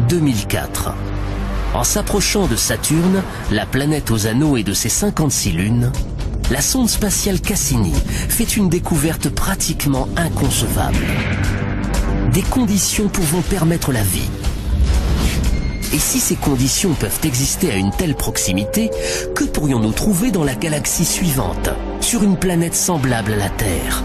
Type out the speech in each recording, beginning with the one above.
2004. En s'approchant de Saturne, la planète aux anneaux et de ses 56 lunes, la sonde spatiale Cassini fait une découverte pratiquement inconcevable. Des conditions pouvant permettre la vie. Et si ces conditions peuvent exister à une telle proximité, que pourrions-nous trouver dans la galaxie suivante, sur une planète semblable à la Terre ?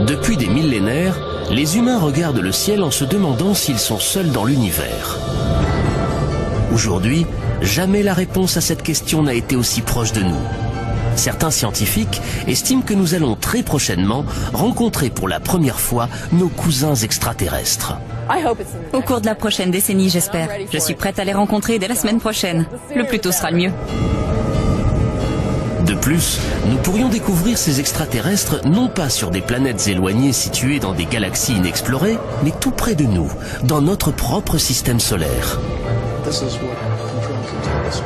Depuis des millénaires, les humains regardent le ciel en se demandant s'ils sont seuls dans l'univers. Aujourd'hui, jamais la réponse à cette question n'a été aussi proche de nous. Certains scientifiques estiment que nous allons très prochainement rencontrer pour la première fois nos cousins extraterrestres. Au cours de la prochaine décennie, j'espère. Je suis prête à les rencontrer dès la semaine prochaine. Le plus tôt sera le mieux. De plus, nous pourrions découvrir ces extraterrestres non pas sur des planètes éloignées situées dans des galaxies inexplorées, mais tout près de nous, dans notre propre système solaire.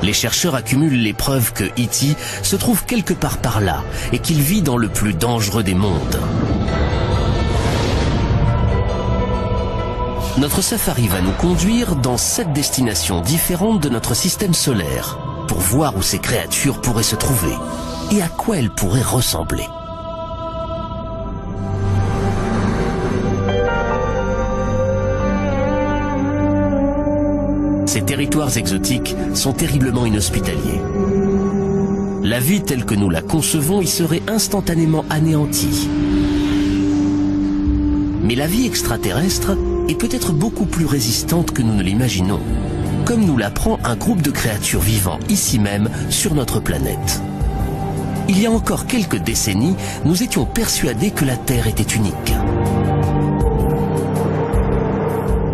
Les chercheurs accumulent les preuves que E.T. se trouve quelque part par là et qu'il vit dans le plus dangereux des mondes. Notre safari va nous conduire dans 7 destinations différentes de notre système solaire, pour voir où ces créatures pourraient se trouver et à quoi elles pourraient ressembler. Ces territoires exotiques sont terriblement inhospitaliers. La vie telle que nous la concevons y serait instantanément anéantie. Mais la vie extraterrestre est peut-être beaucoup plus résistante que nous ne l'imaginons, comme nous l'apprend un groupe de créatures vivant ici même sur notre planète. Il y a encore quelques décennies, nous étions persuadés que la Terre était unique.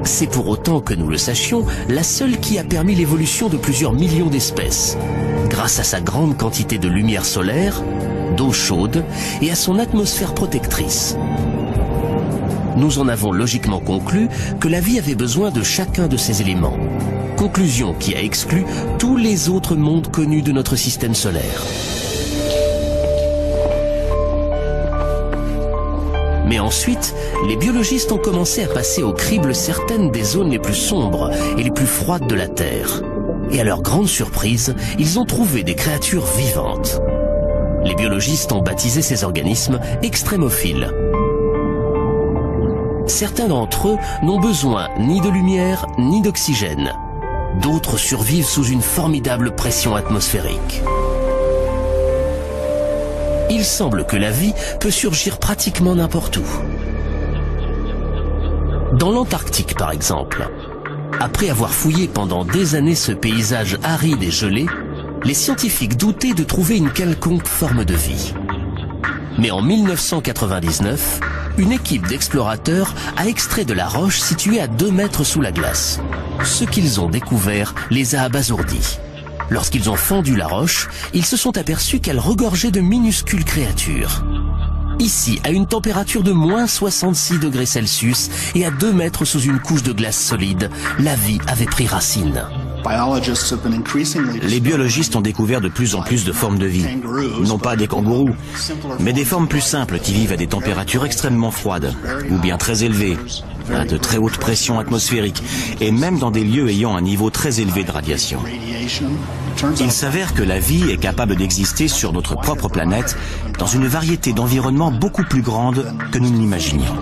C'est pour autant que nous le sachions, la seule qui a permis l'évolution de plusieurs millions d'espèces, grâce à sa grande quantité de lumière solaire, d'eau chaude et à son atmosphère protectrice. Nous en avons logiquement conclu que la vie avait besoin de chacun de ces éléments. Conclusion qui a exclu tous les autres mondes connus de notre système solaire. Mais ensuite, les biologistes ont commencé à passer au crible certaines des zones les plus sombres et les plus froides de la Terre. Et à leur grande surprise, ils ont trouvé des créatures vivantes. Les biologistes ont baptisé ces organismes extrémophiles. Certains d'entre eux n'ont besoin ni de lumière ni d'oxygène. D'autres survivent sous une formidable pression atmosphérique. Il semble que la vie peut surgir pratiquement n'importe où. Dans l'Antarctique, par exemple. Après avoir fouillé pendant des années ce paysage aride et gelé, les scientifiques doutaient de trouver une quelconque forme de vie. Mais en 1999, une équipe d'explorateurs a extrait de la roche située à 2 mètres sous la glace. Ce qu'ils ont découvert les a abasourdis. Lorsqu'ils ont fendu la roche, ils se sont aperçus qu'elle regorgeait de minuscules créatures. Ici, à une température de moins 66 degrés Celsius et à 2 mètres sous une couche de glace solide, la vie avait pris racine. Les biologistes ont découvert de plus en plus de formes de vie. Non pas des kangourous, mais des formes plus simples qui vivent à des températures extrêmement froides, ou bien très élevées, à de très hautes pressions atmosphériques, et même dans des lieux ayant un niveau très élevé de radiation. Il s'avère que la vie est capable d'exister sur notre propre planète, dans une variété d'environnements beaucoup plus grande que nous ne l'imaginions.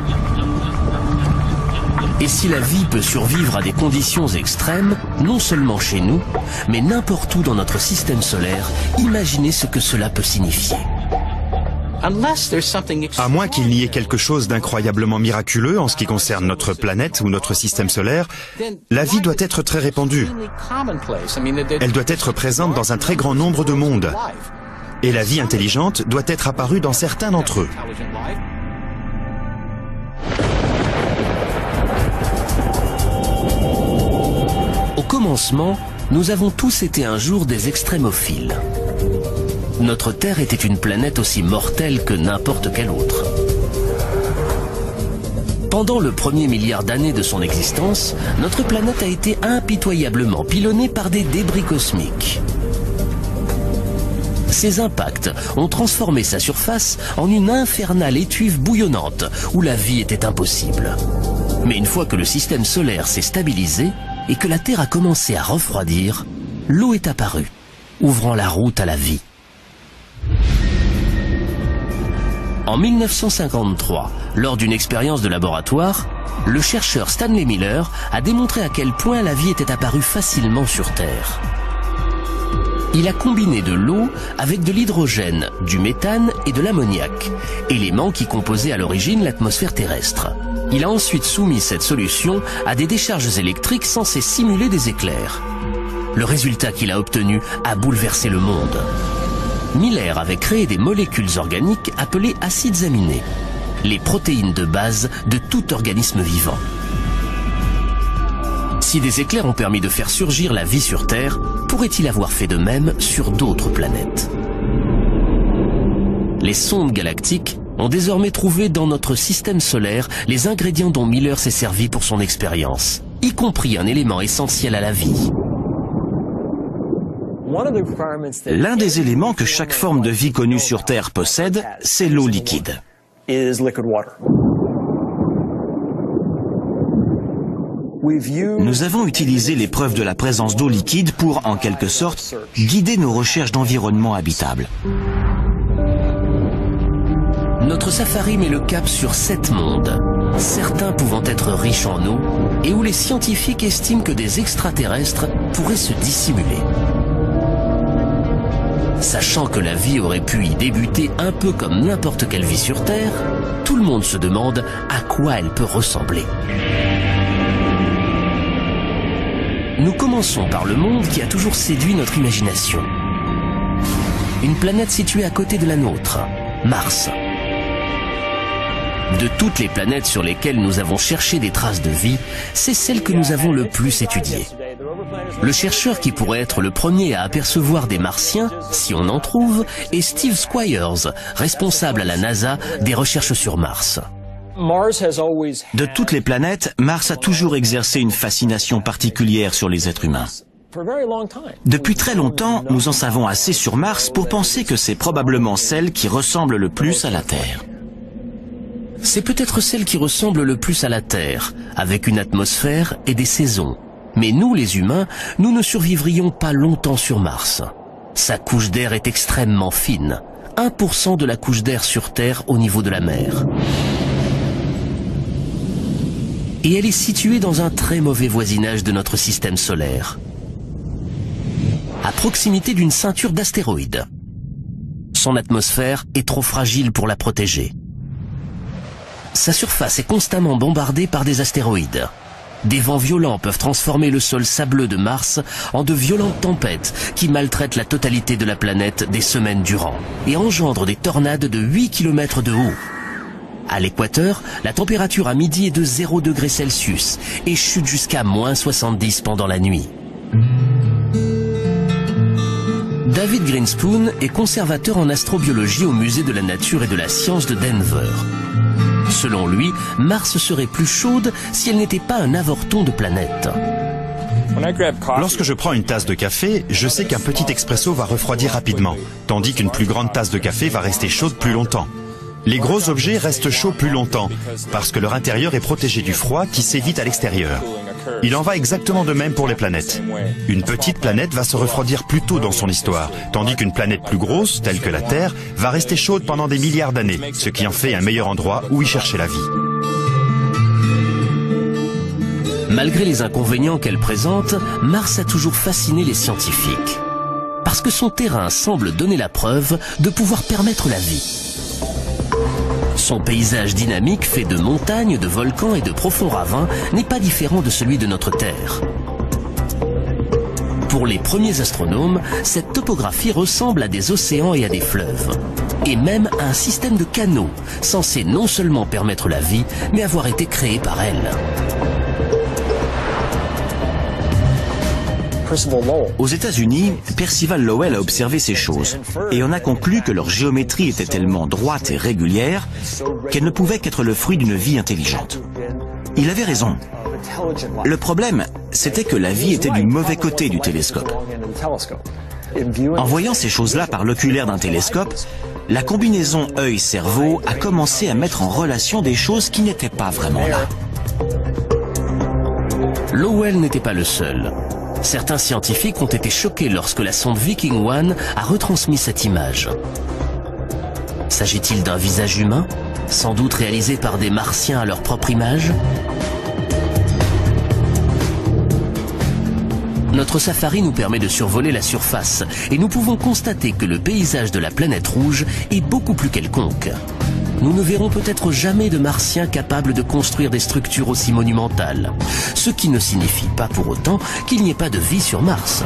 Et si la vie peut survivre à des conditions extrêmes, non seulement chez nous, mais n'importe où dans notre système solaire, imaginez ce que cela peut signifier. À moins qu'il n'y ait quelque chose d'incroyablement miraculeux en ce qui concerne notre planète ou notre système solaire, la vie doit être très répandue. Elle doit être présente dans un très grand nombre de mondes. Et la vie intelligente doit être apparue dans certains d'entre eux. Au commencement, nous avons tous été un jour des extrémophiles. Notre Terre était une planète aussi mortelle que n'importe quelle autre. Pendant le premier milliard d'années de son existence, notre planète a été impitoyablement pilonnée par des débris cosmiques. Ces impacts ont transformé sa surface en une infernale étuve bouillonnante où la vie était impossible. Mais une fois que le système solaire s'est stabilisé et que la Terre a commencé à refroidir, l'eau est apparue, ouvrant la route à la vie. En 1953, lors d'une expérience de laboratoire, le chercheur Stanley Miller a démontré à quel point la vie était apparue facilement sur Terre. Il a combiné de l'eau avec de l'hydrogène, du méthane et de l'ammoniac, éléments qui composaient à l'origine l'atmosphère terrestre. Il a ensuite soumis cette solution à des décharges électriques censées simuler des éclairs. Le résultat qu'il a obtenu a bouleversé le monde. Miller avait créé des molécules organiques appelées acides aminés, les protéines de base de tout organisme vivant. Si des éclairs ont permis de faire surgir la vie sur Terre, pourrait-il avoir fait de même sur d'autres planètes? Les sondes galactiques ont désormais trouvé dans notre système solaire les ingrédients dont Miller s'est servi pour son expérience, y compris un élément essentiel à la vie. L'un des éléments que chaque forme de vie connue sur Terre possède, c'est l'eau liquide. Nous avons utilisé les preuves de la présence d'eau liquide pour, en quelque sorte, guider nos recherches d'environnement habitable. Notre safari met le cap sur 7 mondes, certains pouvant être riches en eau et où les scientifiques estiment que des extraterrestres pourraient se dissimuler. Sachant que la vie aurait pu y débuter un peu comme n'importe quelle vie sur Terre, tout le monde se demande à quoi elle peut ressembler. Nous commençons par le monde qui a toujours séduit notre imagination. Une planète située à côté de la nôtre, Mars. De toutes les planètes sur lesquelles nous avons cherché des traces de vie, c'est celle que nous avons le plus étudiée. Le chercheur qui pourrait être le premier à apercevoir des Martiens, si on en trouve, est Steve Squyres, responsable à la NASA des recherches sur Mars. De toutes les planètes, Mars a toujours exercé une fascination particulière sur les êtres humains. Depuis très longtemps, nous en savons assez sur Mars pour penser que c'est probablement celle qui ressemble le plus à la Terre. C'est peut-être celle qui ressemble le plus à la Terre, avec une atmosphère et des saisons. Mais nous, les humains, nous ne survivrions pas longtemps sur Mars. Sa couche d'air est extrêmement fine, 1% de la couche d'air sur Terre au niveau de la mer. Et elle est située dans un très mauvais voisinage de notre système solaire, à proximité d'une ceinture d'astéroïdes. Son atmosphère est trop fragile pour la protéger. Sa surface est constamment bombardée par des astéroïdes. Des vents violents peuvent transformer le sol sableux de Mars en de violentes tempêtes qui maltraitent la totalité de la planète des semaines durant et engendrent des tornades de 8 km de haut. À l'équateur, la température à midi est de 0 degrés Celsius et chute jusqu'à -70 pendant la nuit. David Grinspoon est conservateur en astrobiologie au Musée de la Nature et de la Science de Denver. Selon lui, Mars serait plus chaude si elle n'était pas un avorton de planète. Lorsque je prends une tasse de café, je sais qu'un petit expresso va refroidir rapidement, tandis qu'une plus grande tasse de café va rester chaude plus longtemps. Les gros objets restent chauds plus longtemps, parce que leur intérieur est protégé du froid qui s'évite à l'extérieur. Il en va exactement de même pour les planètes. Une petite planète va se refroidir plus tôt dans son histoire, tandis qu'une planète plus grosse, telle que la Terre, va rester chaude pendant des milliards d'années, ce qui en fait un meilleur endroit où y chercher la vie. Malgré les inconvénients qu'elle présente, Mars a toujours fasciné les scientifiques. Parce que son terrain semble donner la preuve de pouvoir permettre la vie. Son paysage dynamique fait de montagnes, de volcans et de profonds ravins n'est pas différent de celui de notre Terre. Pour les premiers astronomes, cette topographie ressemble à des océans et à des fleuves. Et même à un système de canaux, censé non seulement permettre la vie, mais avoir été créé par elle. Aux États-Unis, Percival Lowell a observé ces choses et en a conclu que leur géométrie était tellement droite et régulière qu'elle ne pouvait qu'être le fruit d'une vie intelligente. Il avait raison. Le problème, c'était que la vie était du mauvais côté du télescope. En voyant ces choses-là par l'oculaire d'un télescope, la combinaison œil-cerveau a commencé à mettre en relation des choses qui n'étaient pas vraiment là. Lowell n'était pas le seul. Certains scientifiques ont été choqués lorsque la sonde Viking 1 a retransmis cette image. S'agit-il d'un visage humain, sans doute réalisé par des Martiens à leur propre image? Notre safari nous permet de survoler la surface et nous pouvons constater que le paysage de la planète rouge est beaucoup plus quelconque. Nous ne verrons peut-être jamais de Martiens capables de construire des structures aussi monumentales, ce qui ne signifie pas pour autant qu'il n'y ait pas de vie sur Mars.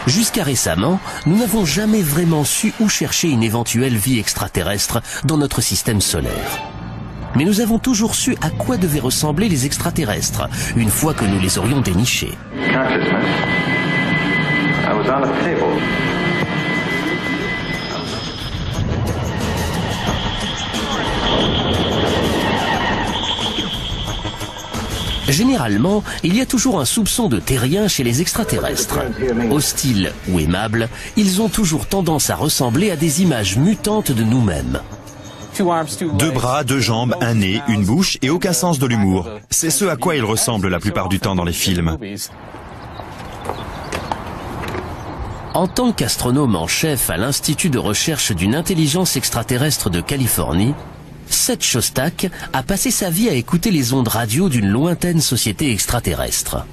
Jusqu'à récemment, nous n'avons jamais vraiment su où chercher une éventuelle vie extraterrestre dans notre système solaire. Mais nous avons toujours su à quoi devaient ressembler les extraterrestres, une fois que nous les aurions dénichés. Généralement, il y a toujours un soupçon de terrien chez les extraterrestres. Hostiles ou aimables, ils ont toujours tendance à ressembler à des images mutantes de nous-mêmes. 2 bras, 2 jambes, un nez, une bouche et aucun sens de l'humour. C'est ce à quoi ils ressemblent la plupart du temps dans les films. En tant qu'astronome en chef à l'Institut de recherche d'une intelligence extraterrestre de Californie, Seth Shostak a passé sa vie à écouter les ondes radio d'une lointaine société extraterrestre.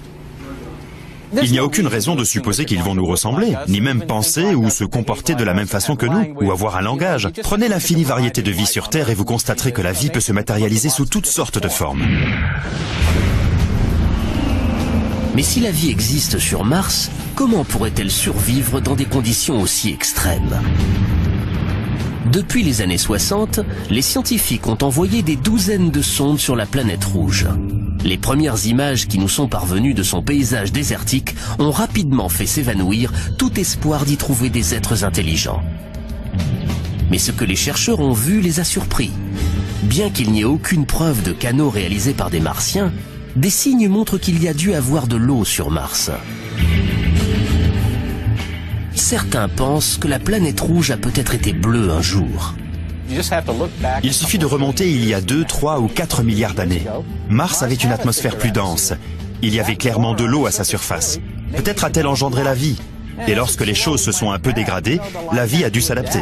Il n'y a aucune raison de supposer qu'ils vont nous ressembler, ni même penser ou se comporter de la même façon que nous, ou avoir un langage. Prenez l'infinie variété de vie sur Terre et vous constaterez que la vie peut se matérialiser sous toutes sortes de formes. Mais si la vie existe sur Mars, comment pourrait-elle survivre dans des conditions aussi extrêmes ? Depuis les années 60, les scientifiques ont envoyé des douzaines de sondes sur la planète rouge. Les premières images qui nous sont parvenues de son paysage désertique ont rapidement fait s'évanouir tout espoir d'y trouver des êtres intelligents. Mais ce que les chercheurs ont vu les a surpris. Bien qu'il n'y ait aucune preuve de canaux réalisés par des Martiens, des signes montrent qu'il y a dû avoir de l'eau sur Mars. Certains pensent que la planète rouge a peut-être été bleue un jour. Il suffit de remonter il y a 2, 3 ou 4 milliards d'années. Mars avait une atmosphère plus dense. Il y avait clairement de l'eau à sa surface. Peut-être a-t-elle engendré la vie. Et lorsque les choses se sont un peu dégradées, la vie a dû s'adapter.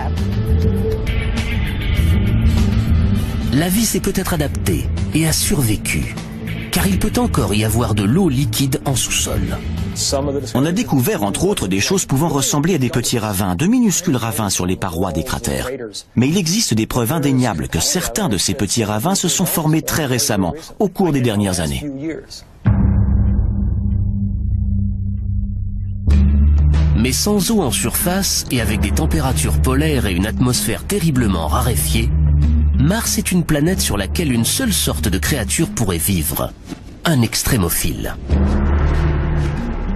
La vie s'est peut-être adaptée et a survécu, car il peut encore y avoir de l'eau liquide en sous-sol. On a découvert entre autres des choses pouvant ressembler à des petits ravins, de minuscules ravins sur les parois des cratères. Mais il existe des preuves indéniables que certains de ces petits ravins se sont formés très récemment, au cours des dernières années. Mais sans eau en surface et avec des températures polaires et une atmosphère terriblement raréfiée, Mars est une planète sur laquelle une seule sorte de créature pourrait vivre, un extrémophile.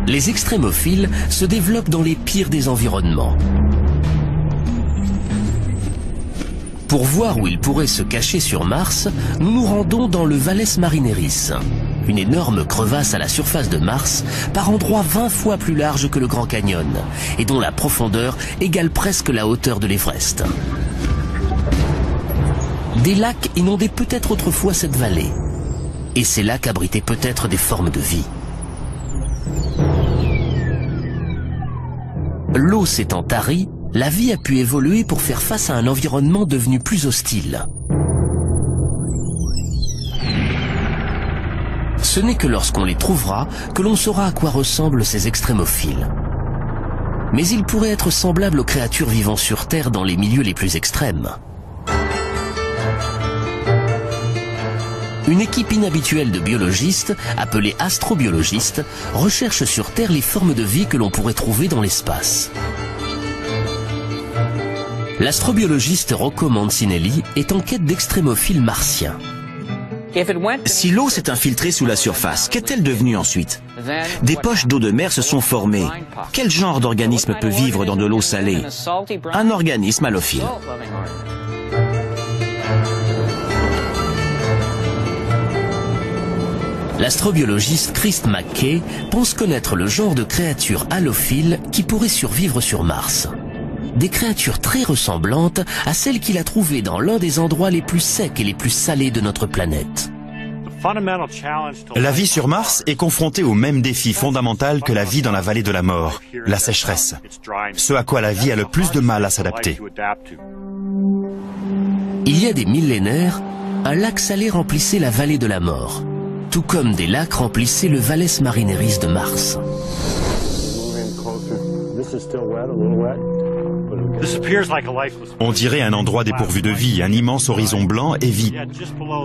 Les extrémophiles se développent dans les pires des environnements. Pour voir où ils pourraient se cacher sur Mars, nous nous rendons dans le Valles Marineris, une énorme crevasse à la surface de Mars, par endroits 20 fois plus large que le Grand Canyon, et dont la profondeur égale presque la hauteur de l'Everest. Des lacs inondaient peut-être autrefois cette vallée, et ces lacs abritaient peut-être des formes de vie. L'eau s'étant tarie, la vie a pu évoluer pour faire face à un environnement devenu plus hostile. Ce n'est que lorsqu'on les trouvera que l'on saura à quoi ressemblent ces extrémophiles. Mais ils pourraient être semblables aux créatures vivant sur Terre dans les milieux les plus extrêmes. Une équipe inhabituelle de biologistes, appelée astrobiologistes, recherche sur Terre les formes de vie que l'on pourrait trouver dans l'espace. L'astrobiologiste Rocco Mancinelli est en quête d'extrémophiles martiens. Si l'eau s'est infiltrée sous la surface, qu'est-elle devenue ensuite? Des poches d'eau de mer se sont formées. Quel genre d'organisme peut vivre dans de l'eau salée? Un organisme halophile. L'astrobiologiste Chris McKay pense connaître le genre de créatures halophiles qui pourraient survivre sur Mars. Des créatures très ressemblantes à celles qu'il a trouvées dans l'un des endroits les plus secs et les plus salés de notre planète. La vie sur Mars est confrontée au même défi fondamental que la vie dans la vallée de la mort, la sécheresse. Ce à quoi la vie a le plus de mal à s'adapter. Il y a des millénaires, un lac salé remplissait la vallée de la mort, tout comme des lacs remplissaient le Valles Marineris de Mars. On dirait un endroit dépourvu de vie, un immense horizon blanc et vide.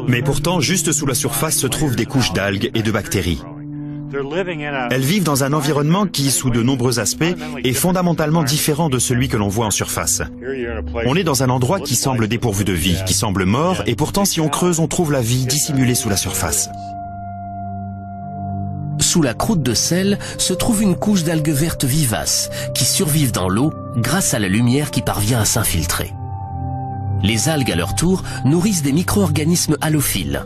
Mais pourtant, juste sous la surface se trouvent des couches d'algues et de bactéries. Elles vivent dans un environnement qui, sous de nombreux aspects, est fondamentalement différent de celui que l'on voit en surface. On est dans un endroit qui semble dépourvu de vie, qui semble mort, et pourtant si on creuse, on trouve la vie dissimulée sous la surface. Sous la croûte de sel se trouve une couche d'algues vertes vivaces qui survivent dans l'eau grâce à la lumière qui parvient à s'infiltrer. Les algues, à leur tour, nourrissent des micro-organismes halophiles.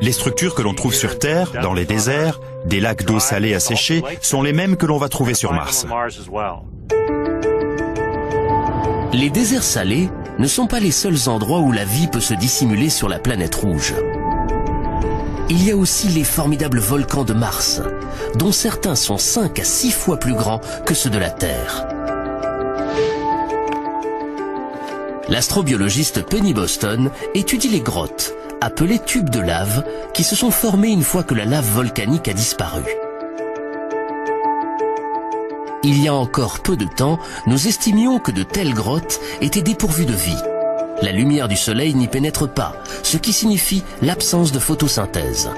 Les structures que l'on trouve sur Terre, dans les déserts, des lacs d'eau salée asséchés, sont les mêmes que l'on va trouver sur Mars. Les déserts salés ne sont pas les seuls endroits où la vie peut se dissimuler sur la planète rouge. Il y a aussi les formidables volcans de Mars, dont certains sont 5 à 6 fois plus grands que ceux de la Terre. L'astrobiologiste Penny Boston étudie les grottes, appelées tubes de lave, qui se sont formées une fois que la lave volcanique a disparu. Il y a encore peu de temps, nous estimions que de telles grottes étaient dépourvues de vie. La lumière du soleil n'y pénètre pas, ce qui signifie l'absence de photosynthèse.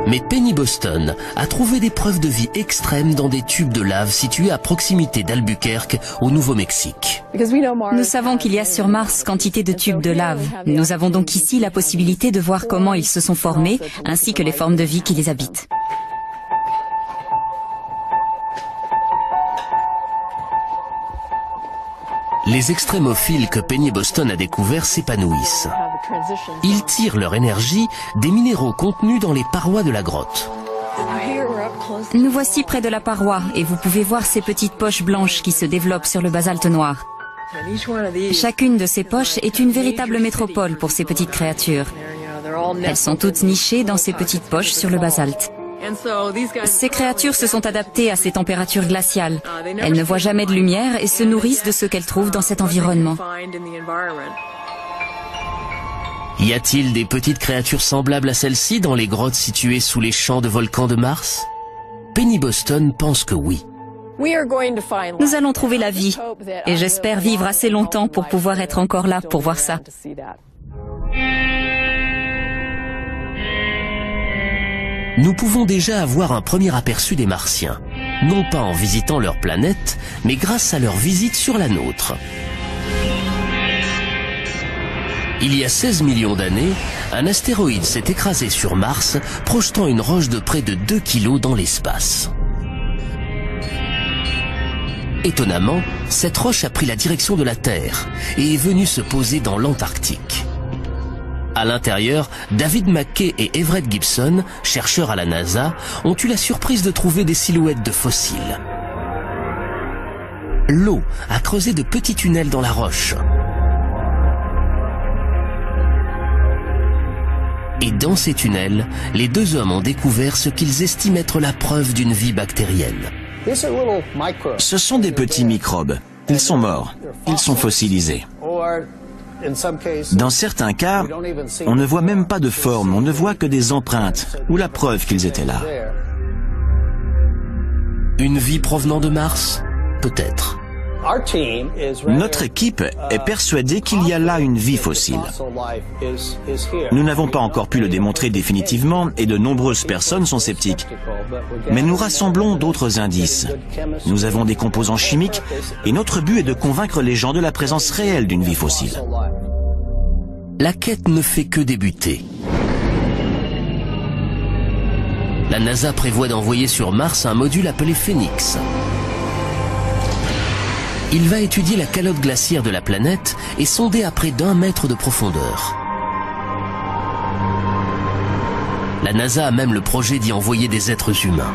Mais Penny Boston a trouvé des preuves de vie extrêmes dans des tubes de lave situés à proximité d'Albuquerque, au Nouveau-Mexique. Nous savons qu'il y a sur Mars quantité de tubes de lave. Nous avons donc ici la possibilité de voir comment ils se sont formés, ainsi que les formes de vie qui les habitent. Les extrémophiles que Penny Boston a découverts s'épanouissent. Ils tirent leur énergie des minéraux contenus dans les parois de la grotte. Nous voici près de la paroi et vous pouvez voir ces petites poches blanches qui se développent sur le basalte noir. Chacune de ces poches est une véritable métropole pour ces petites créatures. Elles sont toutes nichées dans ces petites poches sur le basalte. Ces créatures se sont adaptées à ces températures glaciales. Elles ne voient jamais de lumière et se nourrissent de ce qu'elles trouvent dans cet environnement. Y a-t-il des petites créatures semblables à celles-ci dans les grottes situées sous les champs de volcans de Mars? Penny Boston pense que oui. Nous allons trouver la vie et j'espère vivre assez longtemps pour pouvoir être encore là pour voir ça. Nous pouvons déjà avoir un premier aperçu des Martiens, non pas en visitant leur planète, mais grâce à leur visite sur la nôtre. Il y a 16 millions d'années, un astéroïde s'est écrasé sur Mars, projetant une roche de près de 2 kilos dans l'espace. Étonnamment, cette roche a pris la direction de la Terre et est venue se poser dans l'Antarctique. À l'intérieur, David McKay et Everett Gibson, chercheurs à la NASA, ont eu la surprise de trouver des silhouettes de fossiles. L'eau a creusé de petits tunnels dans la roche. Et dans ces tunnels, les deux hommes ont découvert ce qu'ils estiment être la preuve d'une vie bactérienne. Ce sont des petits microbes. Ils sont morts. Ils sont fossilisés. Dans certains cas, on ne voit même pas de forme, on ne voit que des empreintes ou la preuve qu'ils étaient là. Une vie provenant de Mars? Peut-être. Notre équipe est persuadée qu'il y a là une vie fossile. Nous n'avons pas encore pu le démontrer définitivement et de nombreuses personnes sont sceptiques. Mais nous rassemblons d'autres indices. Nous avons des composants chimiques et notre but est de convaincre les gens de la présence réelle d'une vie fossile. la quête ne fait que débuter. La NASA prévoit d'envoyer sur Mars un module appelé Phoenix. Il va étudier la calotte glaciaire de la planète et sonder à près d'1 mètre de profondeur. La NASA a même le projet d'y envoyer des êtres humains.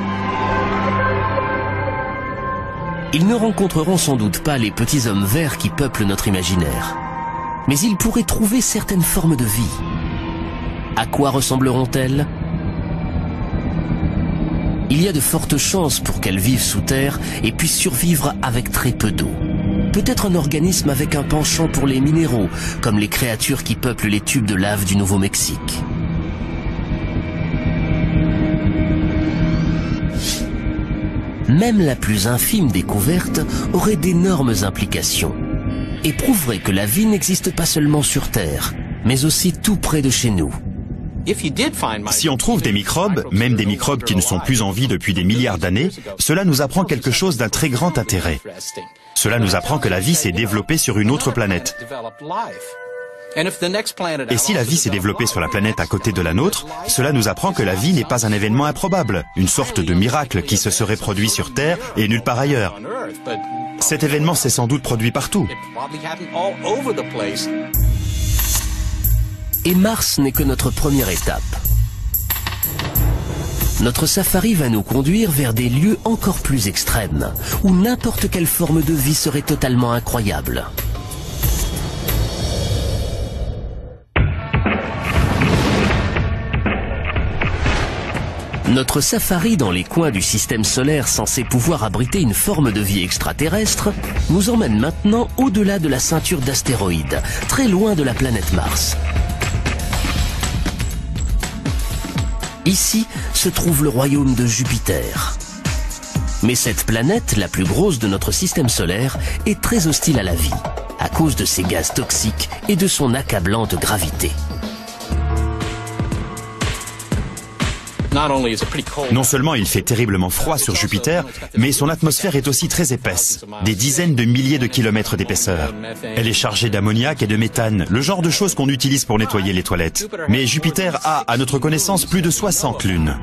Ils ne rencontreront sans doute pas les petits hommes verts qui peuplent notre imaginaire. Mais ils pourraient trouver certaines formes de vie. À quoi ressembleront-elles ? Il y a de fortes chances pour qu'elles vivent sous terre et puissent survivre avec très peu d'eau. Peut-être un organisme avec un penchant pour les minéraux, comme les créatures qui peuplent les tubes de lave du Nouveau-Mexique. Même la plus infime découverte aurait d'énormes implications et prouverait que la vie n'existe pas seulement sur Terre, mais aussi tout près de chez nous. Si on trouve des microbes, même des microbes qui ne sont plus en vie depuis des milliards d'années, cela nous apprend quelque chose d'un très grand intérêt. Cela nous apprend que la vie s'est développée sur une autre planète. Et si la vie s'est développée sur la planète à côté de la nôtre, cela nous apprend que la vie n'est pas un événement improbable, une sorte de miracle qui se serait produit sur Terre et nulle part ailleurs. Cet événement s'est sans doute produit partout. Et Mars n'est que notre première étape. Notre safari va nous conduire vers des lieux encore plus extrêmes, où n'importe quelle forme de vie serait totalement incroyable. Notre safari dans les coins du système solaire censé pouvoir abriter une forme de vie extraterrestre nous emmène maintenant au-delà de la ceinture d'astéroïdes, très loin de la planète Mars. Ici se trouve le royaume de Jupiter. Mais cette planète, la plus grosse de notre système solaire, est très hostile à la vie, à cause de ses gaz toxiques et de son accablante gravité. Non seulement il fait terriblement froid sur Jupiter, mais son atmosphère est aussi très épaisse, des dizaines de milliers de kilomètres d'épaisseur. Elle est chargée d'ammoniac et de méthane, le genre de choses qu'on utilise pour nettoyer les toilettes. Mais Jupiter a, à notre connaissance, plus de 60 lunes.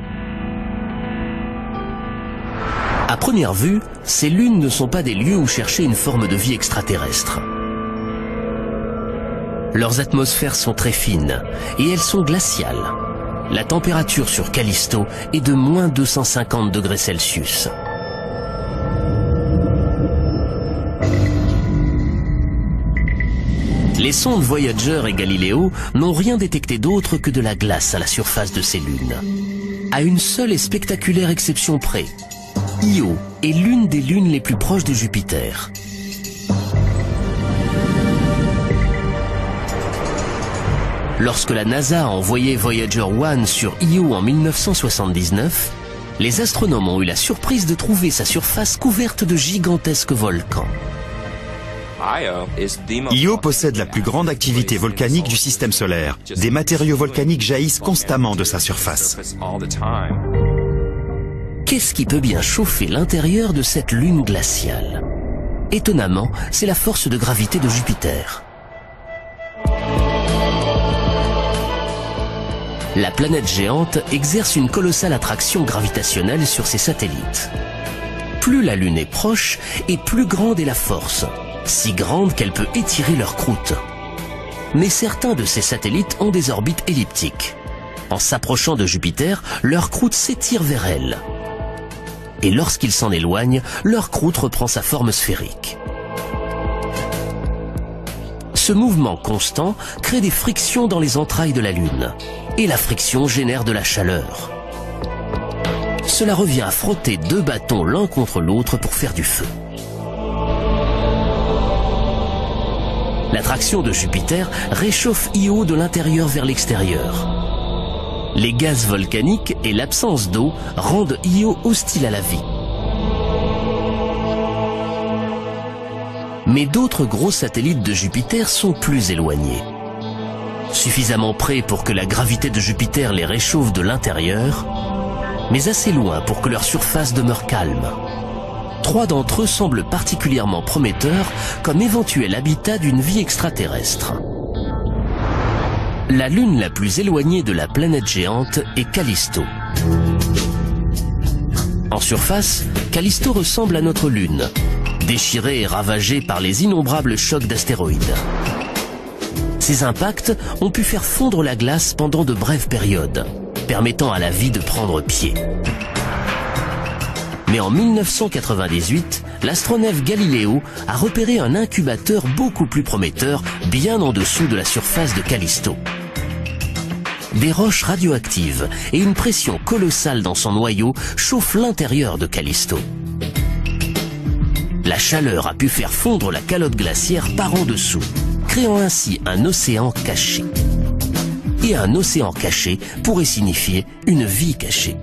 À première vue, ces lunes ne sont pas des lieux où chercher une forme de vie extraterrestre. Leurs atmosphères sont très fines et elles sont glaciales. La température sur Callisto est de moins 250 degrés Celsius. Les sondes Voyager et Galileo n'ont rien détecté d'autre que de la glace à la surface de ces lunes. À une seule et spectaculaire exception près, Io est l'une des lunes les plus proches de Jupiter. Lorsque la NASA a envoyé Voyager 1 sur Io en 1979, les astronomes ont eu la surprise de trouver sa surface couverte de gigantesques volcans. Io possède la plus grande activité volcanique du système solaire. Des matériaux volcaniques jaillissent constamment de sa surface. Qu'est-ce qui peut bien chauffer l'intérieur de cette lune glaciale? Étonnamment, c'est la force de gravité de Jupiter. La planète géante exerce une colossale attraction gravitationnelle sur ses satellites. Plus la Lune est proche et plus grande est la force, si grande qu'elle peut étirer leur croûte. Mais certains de ces satellites ont des orbites elliptiques. En s'approchant de Jupiter, leur croûte s'étire vers elle. Et lorsqu'ils s'en éloignent, leur croûte reprend sa forme sphérique. Ce mouvement constant crée des frictions dans les entrailles de la Lune. Et la friction génère de la chaleur. Cela revient à frotter deux bâtons l'un contre l'autre pour faire du feu. L'attraction de Jupiter réchauffe Io de l'intérieur vers l'extérieur. Les gaz volcaniques et l'absence d'eau rendent Io hostile à la vie. Mais d'autres gros satellites de Jupiter sont plus éloignés. Suffisamment près pour que la gravité de Jupiter les réchauffe de l'intérieur, mais assez loin pour que leur surface demeure calme. 3 d'entre eux semblent particulièrement prometteurs comme éventuel habitat d'une vie extraterrestre. La lune la plus éloignée de la planète géante est Callisto. En surface, Callisto ressemble à notre lune, déchirée et ravagée par les innombrables chocs d'astéroïdes. Ces impacts ont pu faire fondre la glace pendant de brèves périodes, permettant à la vie de prendre pied. Mais en 1998, l'astronef Galileo a repéré un incubateur beaucoup plus prometteur, bien en dessous de la surface de Callisto. Des roches radioactives et une pression colossale dans son noyau chauffent l'intérieur de Callisto. La chaleur a pu faire fondre la calotte glaciaire par en dessous, créant ainsi un océan caché. Et un océan caché pourrait signifier une vie cachée.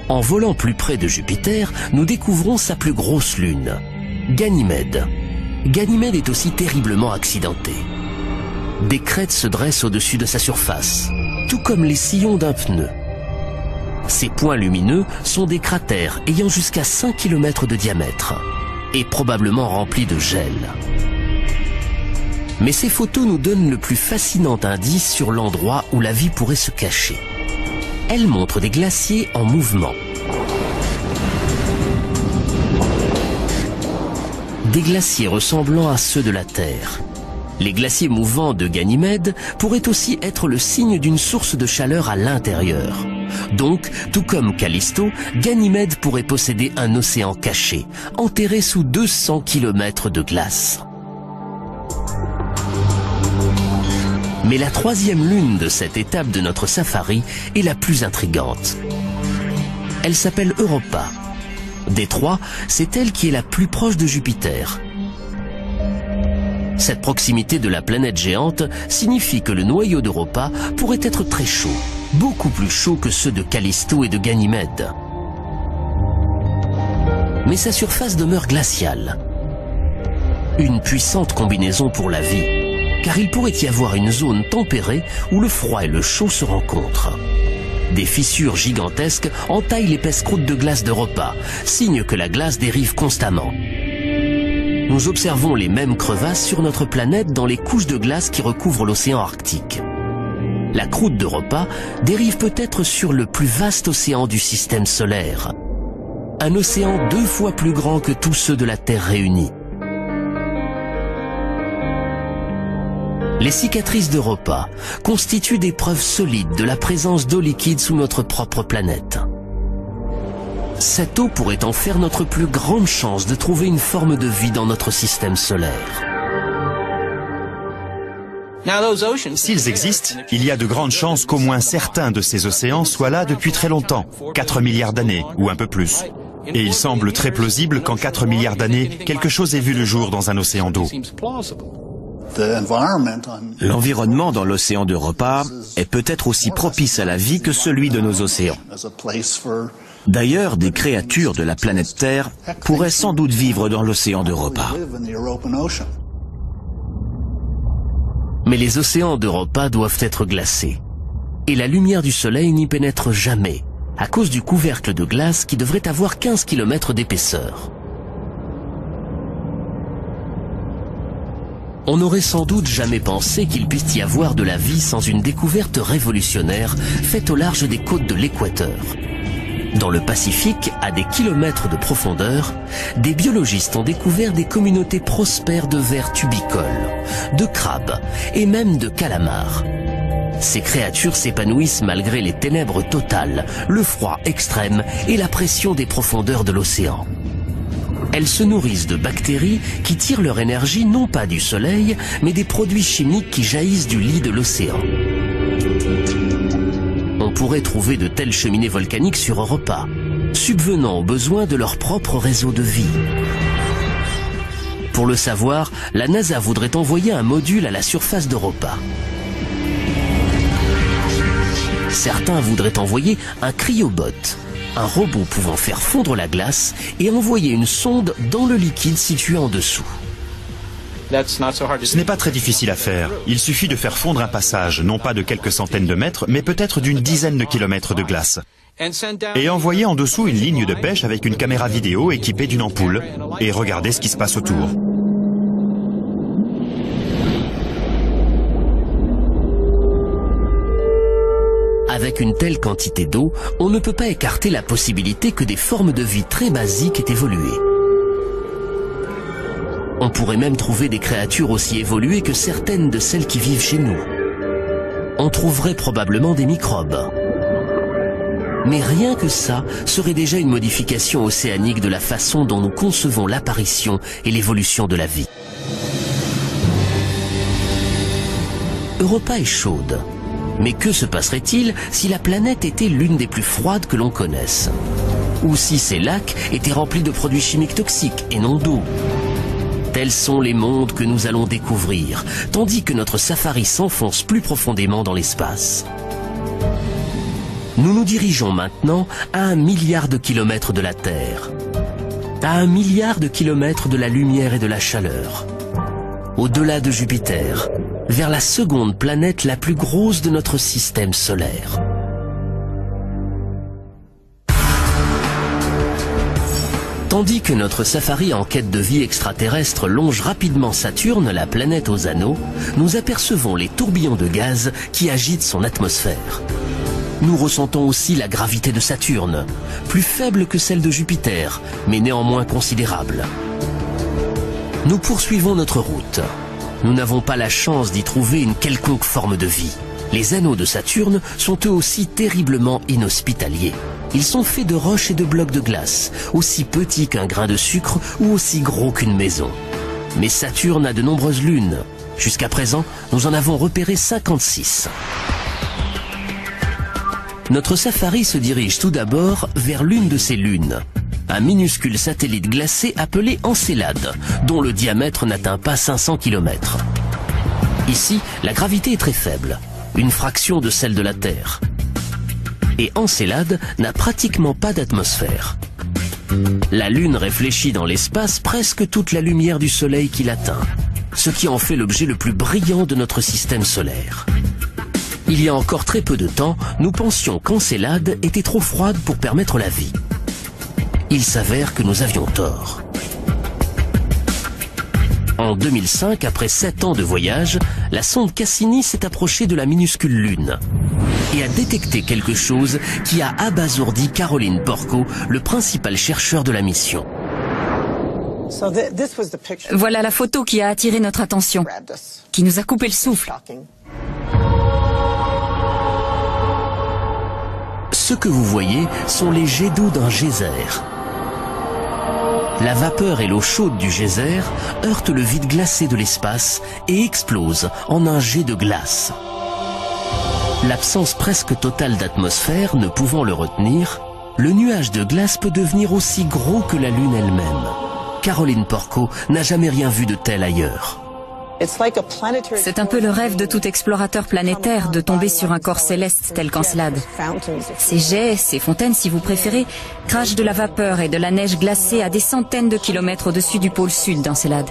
En volant plus près de Jupiter, nous découvrons sa plus grosse lune, Ganymède. Ganymède est aussi terriblement accidentée. Des crêtes se dressent au-dessus de sa surface, tout comme les sillons d'un pneu. Ces points lumineux sont des cratères ayant jusqu'à 5 km de diamètre et probablement remplis de gel. Mais ces photos nous donnent le plus fascinant indice sur l'endroit où la vie pourrait se cacher. Elles montrent des glaciers en mouvement. Des glaciers ressemblant à ceux de la Terre. Les glaciers mouvants de Ganymède pourraient aussi être le signe d'une source de chaleur à l'intérieur. Donc, tout comme Callisto, Ganymède pourrait posséder un océan caché, enterré sous 200 km de glace. Mais la troisième lune de cette étape de notre safari est la plus intrigante. Elle s'appelle Europa. Des trois, c'est elle qui est la plus proche de Jupiter. Cette proximité de la planète géante signifie que le noyau d'Europa pourrait être très chaud, beaucoup plus chaud que ceux de Callisto et de Ganymède. Mais sa surface demeure glaciale. Une puissante combinaison pour la vie, car il pourrait y avoir une zone tempérée où le froid et le chaud se rencontrent. Des fissures gigantesques entaillent l'épaisse croûte de glace d'Europa, signe que la glace dérive constamment. Nous observons les mêmes crevasses sur notre planète dans les couches de glace qui recouvrent l'océan Arctique. La croûte d'Europa dérive peut-être sur le plus vaste océan du système solaire. Un océan 2 fois plus grand que tous ceux de la Terre réunis. Les cicatrices d'Europa constituent des preuves solides de la présence d'eau liquide sous notre propre planète. Cette eau pourrait en faire notre plus grande chance de trouver une forme de vie dans notre système solaire. S'ils existent, il y a de grandes chances qu'au moins certains de ces océans soient là depuis très longtemps, 4 milliards d'années ou un peu plus. Et il semble très plausible qu'en 4 milliards d'années, quelque chose ait vu le jour dans un océan d'eau. L'environnement dans l'océan d'Europa est peut-être aussi propice à la vie que celui de nos océans. D'ailleurs, des créatures de la planète Terre pourraient sans doute vivre dans l'océan d'Europa. Mais les océans d'Europa doivent être glacés. Et la lumière du soleil n'y pénètre jamais, à cause du couvercle de glace qui devrait avoir 15 km d'épaisseur. On n'aurait sans doute jamais pensé qu'il puisse y avoir de la vie sans une découverte révolutionnaire faite au large des côtes de l'équateur. Dans le Pacifique, à des kilomètres de profondeur, des biologistes ont découvert des communautés prospères de vers tubicoles, de crabes et même de calamars. Ces créatures s'épanouissent malgré les ténèbres totales, le froid extrême et la pression des profondeurs de l'océan. Elles se nourrissent de bactéries qui tirent leur énergie non pas du soleil, mais des produits chimiques qui jaillissent du lit de l'océan. On pourrait trouver de telles cheminées volcaniques sur Europa, subvenant aux besoins de leur propre réseau de vie. Pour le savoir, la NASA voudrait envoyer un module à la surface d'Europa. Certains voudraient envoyer un cryobot, un robot pouvant faire fondre la glace et envoyer une sonde dans le liquide situé en dessous. Ce n'est pas très difficile à faire. Il suffit de faire fondre un passage, non pas de quelques centaines de mètres, mais peut-être d'une dizaine de kilomètres de glace. Et envoyer en dessous une ligne de pêche avec une caméra vidéo équipée d'une ampoule et regarder ce qui se passe autour. avec une telle quantité d'eau, on ne peut pas écarter la possibilité que des formes de vie très basiques aient évolué. On pourrait même trouver des créatures aussi évoluées que certaines de celles qui vivent chez nous. On trouverait probablement des microbes. Mais rien que ça serait déjà une modification océanique de la façon dont nous concevons l'apparition et l'évolution de la vie. Europa est chaude. Mais que se passerait-il si la planète était l'une des plus froides que l'on connaisse? Ou si ces lacs étaient remplis de produits chimiques toxiques et non d'eau? Tels sont les mondes que nous allons découvrir, tandis que notre safari s'enfonce plus profondément dans l'espace. Nous nous dirigeons maintenant à 1 milliard de kilomètres de la Terre, à 1 milliard de kilomètres de la lumière et de la chaleur, au-delà de Jupiter, vers la seconde planète la plus grosse de notre système solaire. Tandis que notre safari en quête de vie extraterrestre longe rapidement Saturne, la planète aux anneaux, nous apercevons les tourbillons de gaz qui agitent son atmosphère. Nous ressentons aussi la gravité de Saturne, plus faible que celle de Jupiter, mais néanmoins considérable. Nous poursuivons notre route. Nous n'avons pas la chance d'y trouver une quelconque forme de vie. Les anneaux de Saturne sont eux aussi terriblement inhospitaliers. Ils sont faits de roches et de blocs de glace, aussi petits qu'un grain de sucre ou aussi gros qu'une maison. Mais Saturne a de nombreuses lunes. Jusqu'à présent, nous en avons repéré 56. Notre safari se dirige tout d'abord vers l'une de ces lunes, un minuscule satellite glacé appelé Encélade, dont le diamètre n'atteint pas 500 km. Ici, la gravité est très faible, une fraction de celle de la Terre. Et Encélade n'a pratiquement pas d'atmosphère. La Lune réfléchit dans l'espace presque toute la lumière du Soleil qui l'atteint, ce qui en fait l'objet le plus brillant de notre système solaire. Il y a encore très peu de temps, nous pensions qu'Encélade était trop froide pour permettre la vie. Il s'avère que nous avions tort. En 2005, après 7 ans de voyage, la sonde Cassini s'est approchée de la minuscule Lune et a détecté quelque chose qui a abasourdi Caroline Porco, le principal chercheur de la mission. Voilà la photo qui a attiré notre attention, qui nous a coupé le souffle. Ce que vous voyez sont les jets d'eau d'un geyser. La vapeur et l'eau chaude du geyser heurtent le vide glacé de l'espace et explosent en un jet de glace. L'absence presque totale d'atmosphère ne pouvant le retenir, le nuage de glace peut devenir aussi gros que la Lune elle-même. Caroline Porco n'a jamais rien vu de tel ailleurs. C'est un peu le rêve de tout explorateur planétaire de tomber sur un corps céleste tel qu'Encélade. Ces jets, ces fontaines si vous préférez, crachent de la vapeur et de la neige glacée à des centaines de kilomètres au-dessus du pôle sud d'Encélade.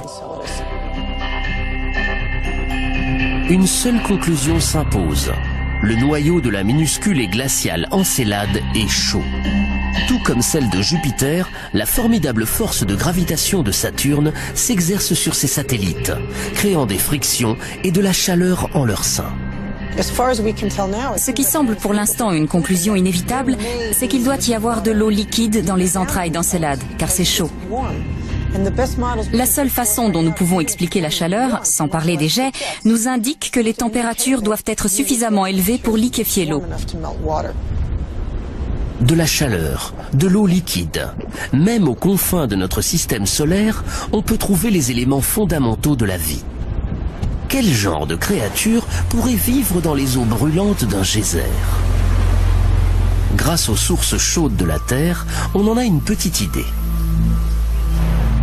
Une seule conclusion s'impose. Le noyau de la minuscule et glaciale Encélade est chaud. Tout comme celle de Jupiter, la formidable force de gravitation de Saturne s'exerce sur ses satellites, créant des frictions et de la chaleur en leur sein. Ce qui semble pour l'instant une conclusion inévitable, c'est qu'il doit y avoir de l'eau liquide dans les entrailles d'Encélade, car c'est chaud. La seule façon dont nous pouvons expliquer la chaleur, sans parler des jets, nous indique que les températures doivent être suffisamment élevées pour liquéfier l'eau. De la chaleur, de l'eau liquide. Même aux confins de notre système solaire, on peut trouver les éléments fondamentaux de la vie. Quel genre de créature pourrait vivre dans les eaux brûlantes d'un geyser? Grâce aux sources chaudes de la Terre, on en a une petite idée.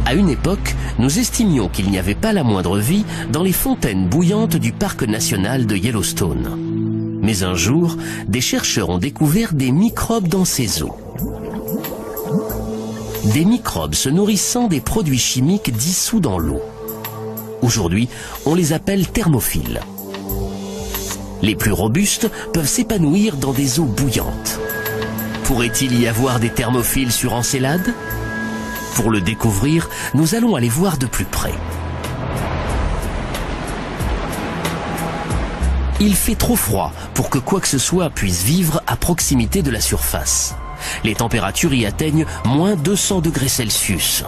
À une époque, nous estimions qu'il n'y avait pas la moindre vie dans les fontaines bouillantes du parc national de Yellowstone. Mais un jour, des chercheurs ont découvert des microbes dans ces eaux. Des microbes se nourrissant des produits chimiques dissous dans l'eau. Aujourd'hui, on les appelle thermophiles. Les plus robustes peuvent s'épanouir dans des eaux bouillantes. Pourrait-il y avoir des thermophiles sur Encélade? Pour le découvrir, nous allons aller voir de plus près. Il fait trop froid pour que quoi que ce soit puisse vivre à proximité de la surface. Les températures y atteignent moins 200 degrés Celsius.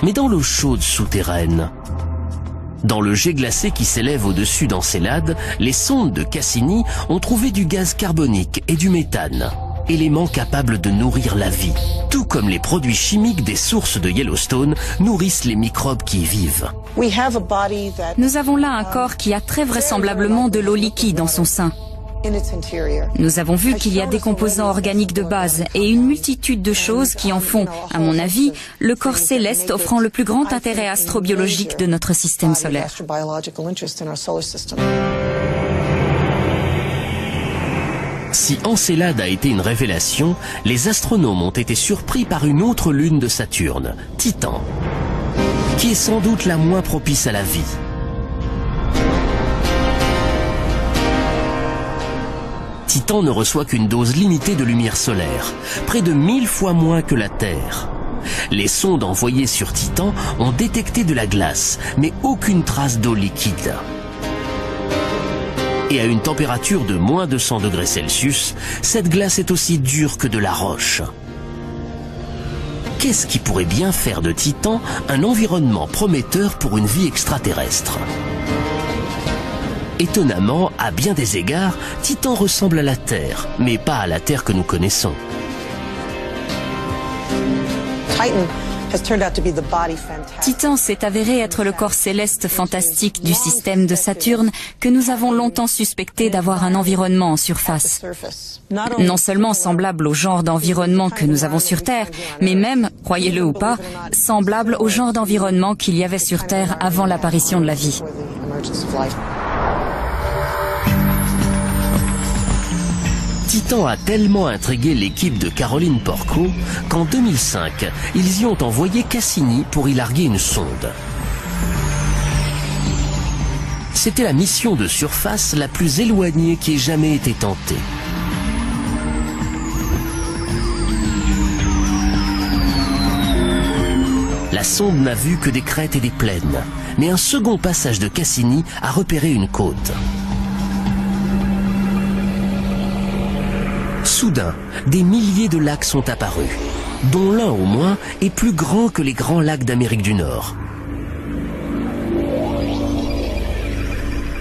Mais dans l'eau chaude souterraine, dans le jet glacé qui s'élève au-dessus d'Encelade, les sondes de Cassini ont trouvé du gaz carbonique et du méthane, éléments capables de nourrir la vie, tout comme les produits chimiques des sources de Yellowstone nourrissent les microbes qui y vivent. Nous avons là un corps qui a très vraisemblablement de l'eau liquide en son sein. Nous avons vu qu'il y a des composants organiques de base et une multitude de choses qui en font, à mon avis, le corps céleste offrant le plus grand intérêt astrobiologique de notre système solaire. Si Encelade a été une révélation, les astronomes ont été surpris par une autre lune de Saturne, Titan, qui est sans doute la moins propice à la vie. Titan ne reçoit qu'une dose limitée de lumière solaire, près de 1000 fois moins que la Terre. Les sondes envoyées sur Titan ont détecté de la glace, mais aucune trace d'eau liquide. Et à une température de moins 200 degrés Celsius, cette glace est aussi dure que de la roche. Qu'est-ce qui pourrait bien faire de Titan un environnement prometteur pour une vie extraterrestre ? Étonnamment, à bien des égards, Titan ressemble à la Terre, mais pas à la Terre que nous connaissons. Titan s'est avéré être le corps céleste fantastique du système de Saturne que nous avons longtemps suspecté d'avoir un environnement en surface. Non seulement semblable au genre d'environnement que nous avons sur Terre, mais même, croyez-le ou pas, semblable au genre d'environnement qu'il y avait sur Terre avant l'apparition de la vie. Titan a tellement intrigué l'équipe de Caroline Porco qu'en 2005, ils y ont envoyé Cassini pour y larguer une sonde. C'était la mission de surface la plus éloignée qui ait jamais été tentée. La sonde n'a vu que des crêtes et des plaines, mais un second passage de Cassini a repéré une côte. Soudain, des milliers de lacs sont apparus, dont l'un au moins est plus grand que les grands lacs d'Amérique du Nord.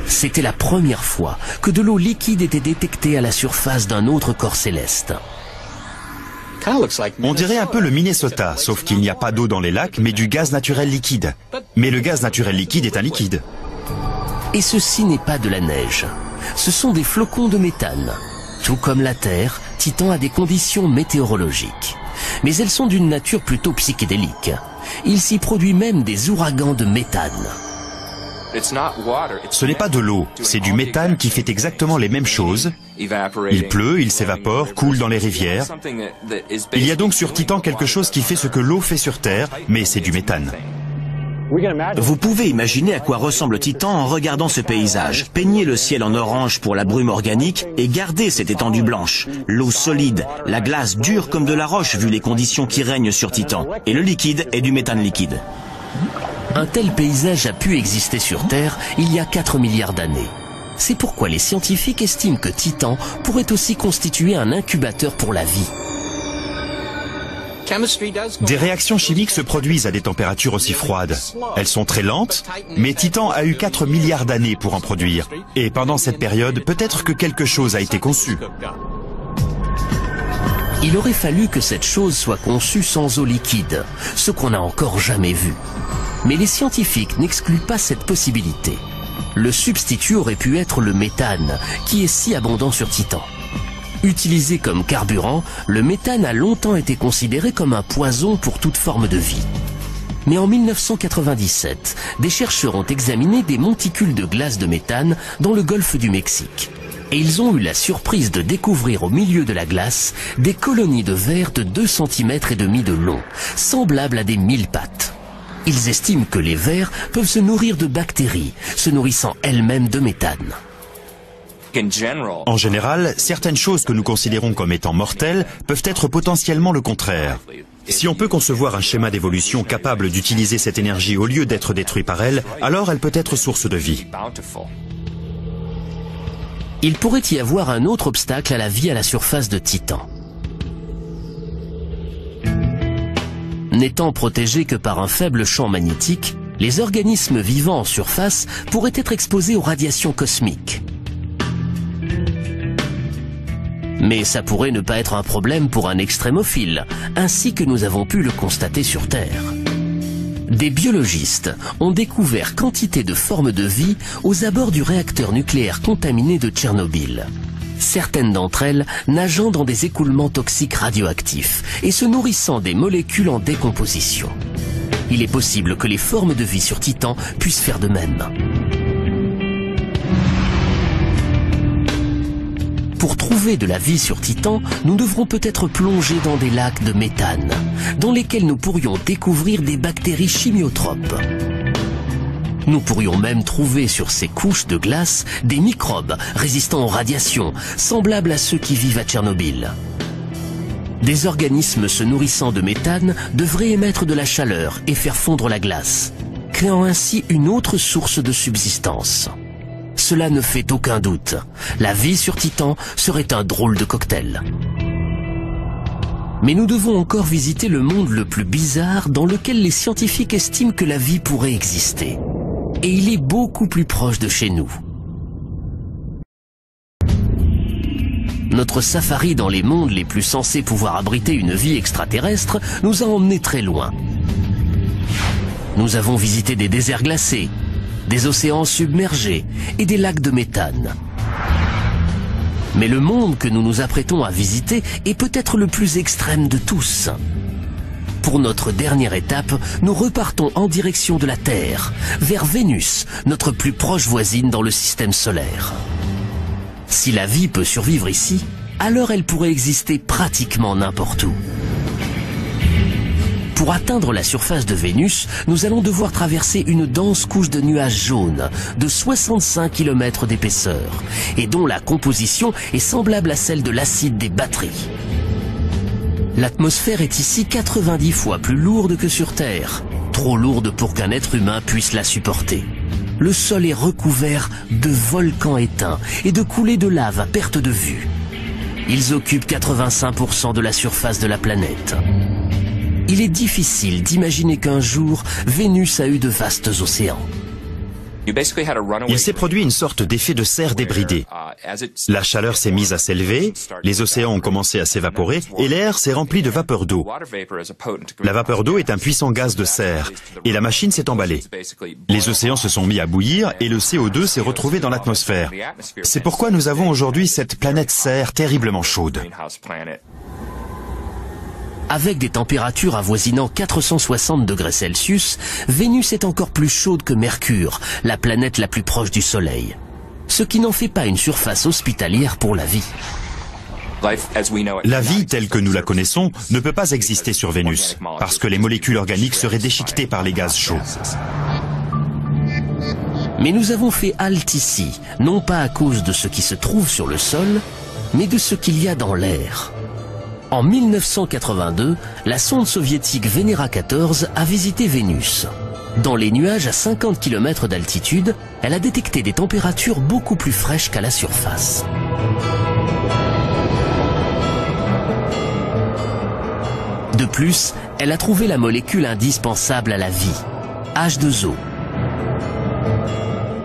C'était la première fois que de l'eau liquide était détectée à la surface d'un autre corps céleste. On dirait un peu le Minnesota, sauf qu'il n'y a pas d'eau dans les lacs, mais du gaz naturel liquide. Mais le gaz naturel liquide est un liquide. Et ceci n'est pas de la neige. Ce sont des flocons de méthane. Tout comme la Terre, Titan a des conditions météorologiques. Mais elles sont d'une nature plutôt psychédélique. Il s'y produit même des ouragans de méthane. Ce n'est pas de l'eau, c'est du méthane qui fait exactement les mêmes choses. Il pleut, il s'évapore, coule dans les rivières. Il y a donc sur Titan quelque chose qui fait ce que l'eau fait sur Terre, mais c'est du méthane. Vous pouvez imaginer à quoi ressemble Titan en regardant ce paysage. Peignez le ciel en orange pour la brume organique et gardez cette étendue blanche. L'eau solide, la glace dure comme de la roche vu les conditions qui règnent sur Titan. Et le liquide est du méthane liquide. Un tel paysage a pu exister sur Terre il y a 4 milliards d'années. C'est pourquoi les scientifiques estiment que Titan pourrait aussi constituer un incubateur pour la vie. Des réactions chimiques se produisent à des températures aussi froides. Elles sont très lentes, mais Titan a eu 4 milliards d'années pour en produire. Et pendant cette période, peut-être que quelque chose a été conçu. Il aurait fallu que cette chose soit conçue sans eau liquide, ce qu'on n'a encore jamais vu. Mais les scientifiques n'excluent pas cette possibilité. Le substitut aurait pu être le méthane, qui est si abondant sur Titan. Utilisé comme carburant, le méthane a longtemps été considéré comme un poison pour toute forme de vie. Mais en 1997, des chercheurs ont examiné des monticules de glace de méthane dans le golfe du Mexique. Et ils ont eu la surprise de découvrir au milieu de la glace des colonies de vers de 2,5 cm de long, semblables à des mille-pattes. Ils estiment que les vers peuvent se nourrir de bactéries, se nourrissant elles-mêmes de méthane. En général, certaines choses que nous considérons comme étant mortelles peuvent être potentiellement le contraire. Si on peut concevoir un schéma d'évolution capable d'utiliser cette énergie au lieu d'être détruit par elle, alors elle peut être source de vie. il pourrait y avoir un autre obstacle à la vie à la surface de Titan. N'étant protégés que par un faible champ magnétique, les organismes vivants en surface pourraient être exposés aux radiations cosmiques. Mais ça pourrait ne pas être un problème pour un extrémophile, ainsi que nous avons pu le constater sur Terre. Des biologistes ont découvert quantité de formes de vie aux abords du réacteur nucléaire contaminé de Tchernobyl. Certaines d'entre elles nageant dans des écoulements toxiques radioactifs et se nourrissant des molécules en décomposition. Il est possible que les formes de vie sur Titan puissent faire de même. Pour trouver de la vie sur Titan, nous devrons peut-être plonger dans des lacs de méthane, dans lesquels nous pourrions découvrir des bactéries chimiotropes. Nous pourrions même trouver sur ces couches de glace des microbes résistants aux radiations, semblables à ceux qui vivent à Tchernobyl. Des organismes se nourrissant de méthane devraient émettre de la chaleur et faire fondre la glace, créant ainsi une autre source de subsistance. Cela ne fait aucun doute. La vie sur Titan serait un drôle de cocktail. Mais nous devons encore visiter le monde le plus bizarre dans lequel les scientifiques estiment que la vie pourrait exister. Et il est beaucoup plus proche de chez nous. Notre safari dans les mondes les plus censés pouvoir abriter une vie extraterrestre nous a emmenés très loin. Nous avons visité des déserts glacés, des océans submergés et des lacs de méthane. Mais le monde que nous nous apprêtons à visiter est peut-être le plus extrême de tous. Pour notre dernière étape, nous repartons en direction de la Terre, vers Vénus, notre plus proche voisine dans le système solaire. Si la vie peut survivre ici, alors elle pourrait exister pratiquement n'importe où. Pour atteindre la surface de Vénus, nous allons devoir traverser une dense couche de nuages jaunes de 65 km d'épaisseur et dont la composition est semblable à celle de l'acide des batteries. L'atmosphère est ici 90 fois plus lourde que sur Terre, trop lourde pour qu'un être humain puisse la supporter. Le sol est recouvert de volcans éteints et de coulées de lave à perte de vue. Ils occupent 85% de la surface de la planète. Il est difficile d'imaginer qu'un jour, Vénus a eu de vastes océans. Il s'est produit une sorte d'effet de serre débridé. La chaleur s'est mise à s'élever, les océans ont commencé à s'évaporer et l'air s'est rempli de vapeur d'eau. La vapeur d'eau est un puissant gaz de serre et la machine s'est emballée. Les océans se sont mis à bouillir et le CO2 s'est retrouvé dans l'atmosphère. C'est pourquoi nous avons aujourd'hui cette planète serre terriblement chaude. Avec des températures avoisinant 460 degrés Celsius, Vénus est encore plus chaude que Mercure, la planète la plus proche du Soleil. Ce qui n'en fait pas une surface hospitalière pour la vie. La vie telle que nous la connaissons ne peut pas exister sur Vénus, parce que les molécules organiques seraient déchiquetées par les gaz chauds. Mais nous avons fait halte ici, non pas à cause de ce qui se trouve sur le sol, mais de ce qu'il y a dans l'air. En 1982, la sonde soviétique Venera 14 a visité Vénus. Dans les nuages à 50 km d'altitude, elle a détecté des températures beaucoup plus fraîches qu'à la surface. De plus, elle a trouvé la molécule indispensable à la vie, H2O.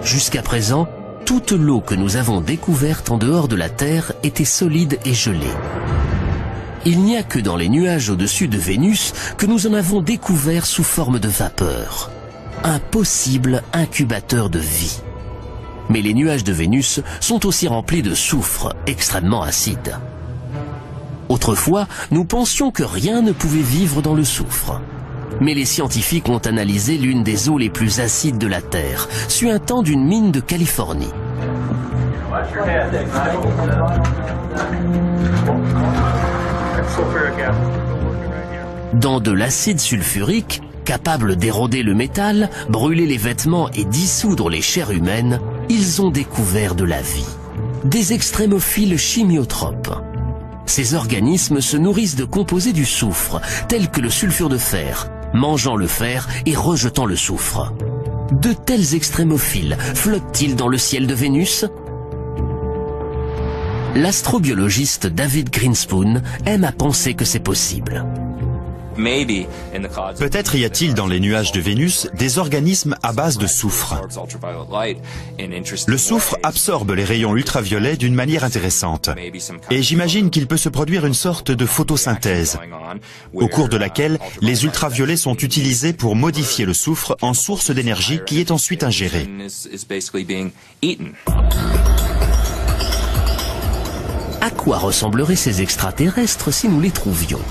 Jusqu'à présent, toute l'eau que nous avons découverte en dehors de la Terre était solide et gelée. Il n'y a que dans les nuages au-dessus de Vénus que nous en avons découvert sous forme de vapeur. Un possible incubateur de vie. Mais les nuages de Vénus sont aussi remplis de soufre, extrêmement acide. Autrefois, nous pensions que rien ne pouvait vivre dans le soufre. Mais les scientifiques ont analysé l'une des eaux les plus acides de la Terre, suintant d'une mine de Californie. Dans de l'acide sulfurique, capable d'éroder le métal, brûler les vêtements et dissoudre les chairs humaines, ils ont découvert de la vie. Des extrémophiles chimiotropes. Ces organismes se nourrissent de composés du soufre, tels que le sulfure de fer, mangeant le fer et rejetant le soufre. De tels extrémophiles flottent-ils dans le ciel de Vénus ? L'astrobiologiste David Grinspoon aime à penser que c'est possible. Peut-être y a-t-il dans les nuages de Vénus des organismes à base de soufre. Le soufre absorbe les rayons ultraviolets d'une manière intéressante. Et j'imagine qu'il peut se produire une sorte de photosynthèse, au cours de laquelle les ultraviolets sont utilisés pour modifier le soufre en source d'énergie qui est ensuite ingérée. À quoi ressembleraient ces extraterrestres si nous les trouvions ?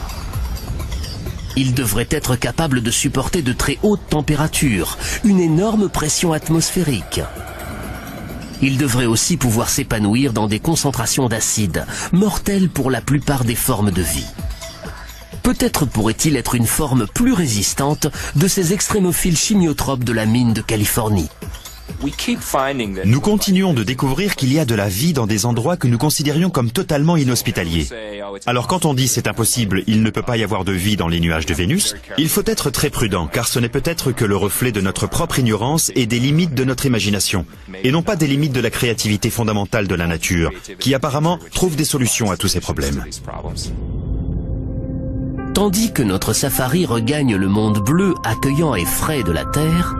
Ils devraient être capables de supporter de très hautes températures, une énorme pression atmosphérique. Ils devraient aussi pouvoir s'épanouir dans des concentrations d'acide, mortelles pour la plupart des formes de vie. Peut-être pourrait-il être une forme plus résistante de ces extrémophiles chimiotropes de la mine de Californie. Nous continuons de découvrir qu'il y a de la vie dans des endroits que nous considérions comme totalement inhospitaliers. Alors quand on dit c'est impossible, il ne peut pas y avoir de vie dans les nuages de Vénus, il faut être très prudent, car ce n'est peut-être que le reflet de notre propre ignorance et des limites de notre imagination, et non pas des limites de la créativité fondamentale de la nature, qui apparemment trouve des solutions à tous ces problèmes. Tandis que notre safari regagne le monde bleu accueillant et frais de la Terre,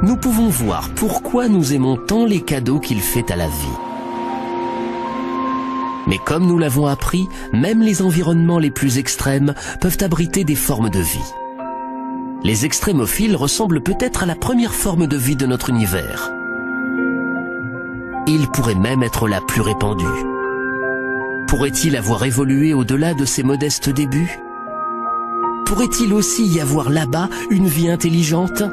nous pouvons voir pourquoi nous aimons tant les cadeaux qu'il fait à la vie. Mais comme nous l'avons appris, même les environnements les plus extrêmes peuvent abriter des formes de vie. Les extrémophiles ressemblent peut-être à la première forme de vie de notre univers. Ils pourraient même être la plus répandue. Pourrait-il avoir évolué au-delà de ses modestes débuts ? Pourrait-il aussi y avoir là-bas une vie intelligente ?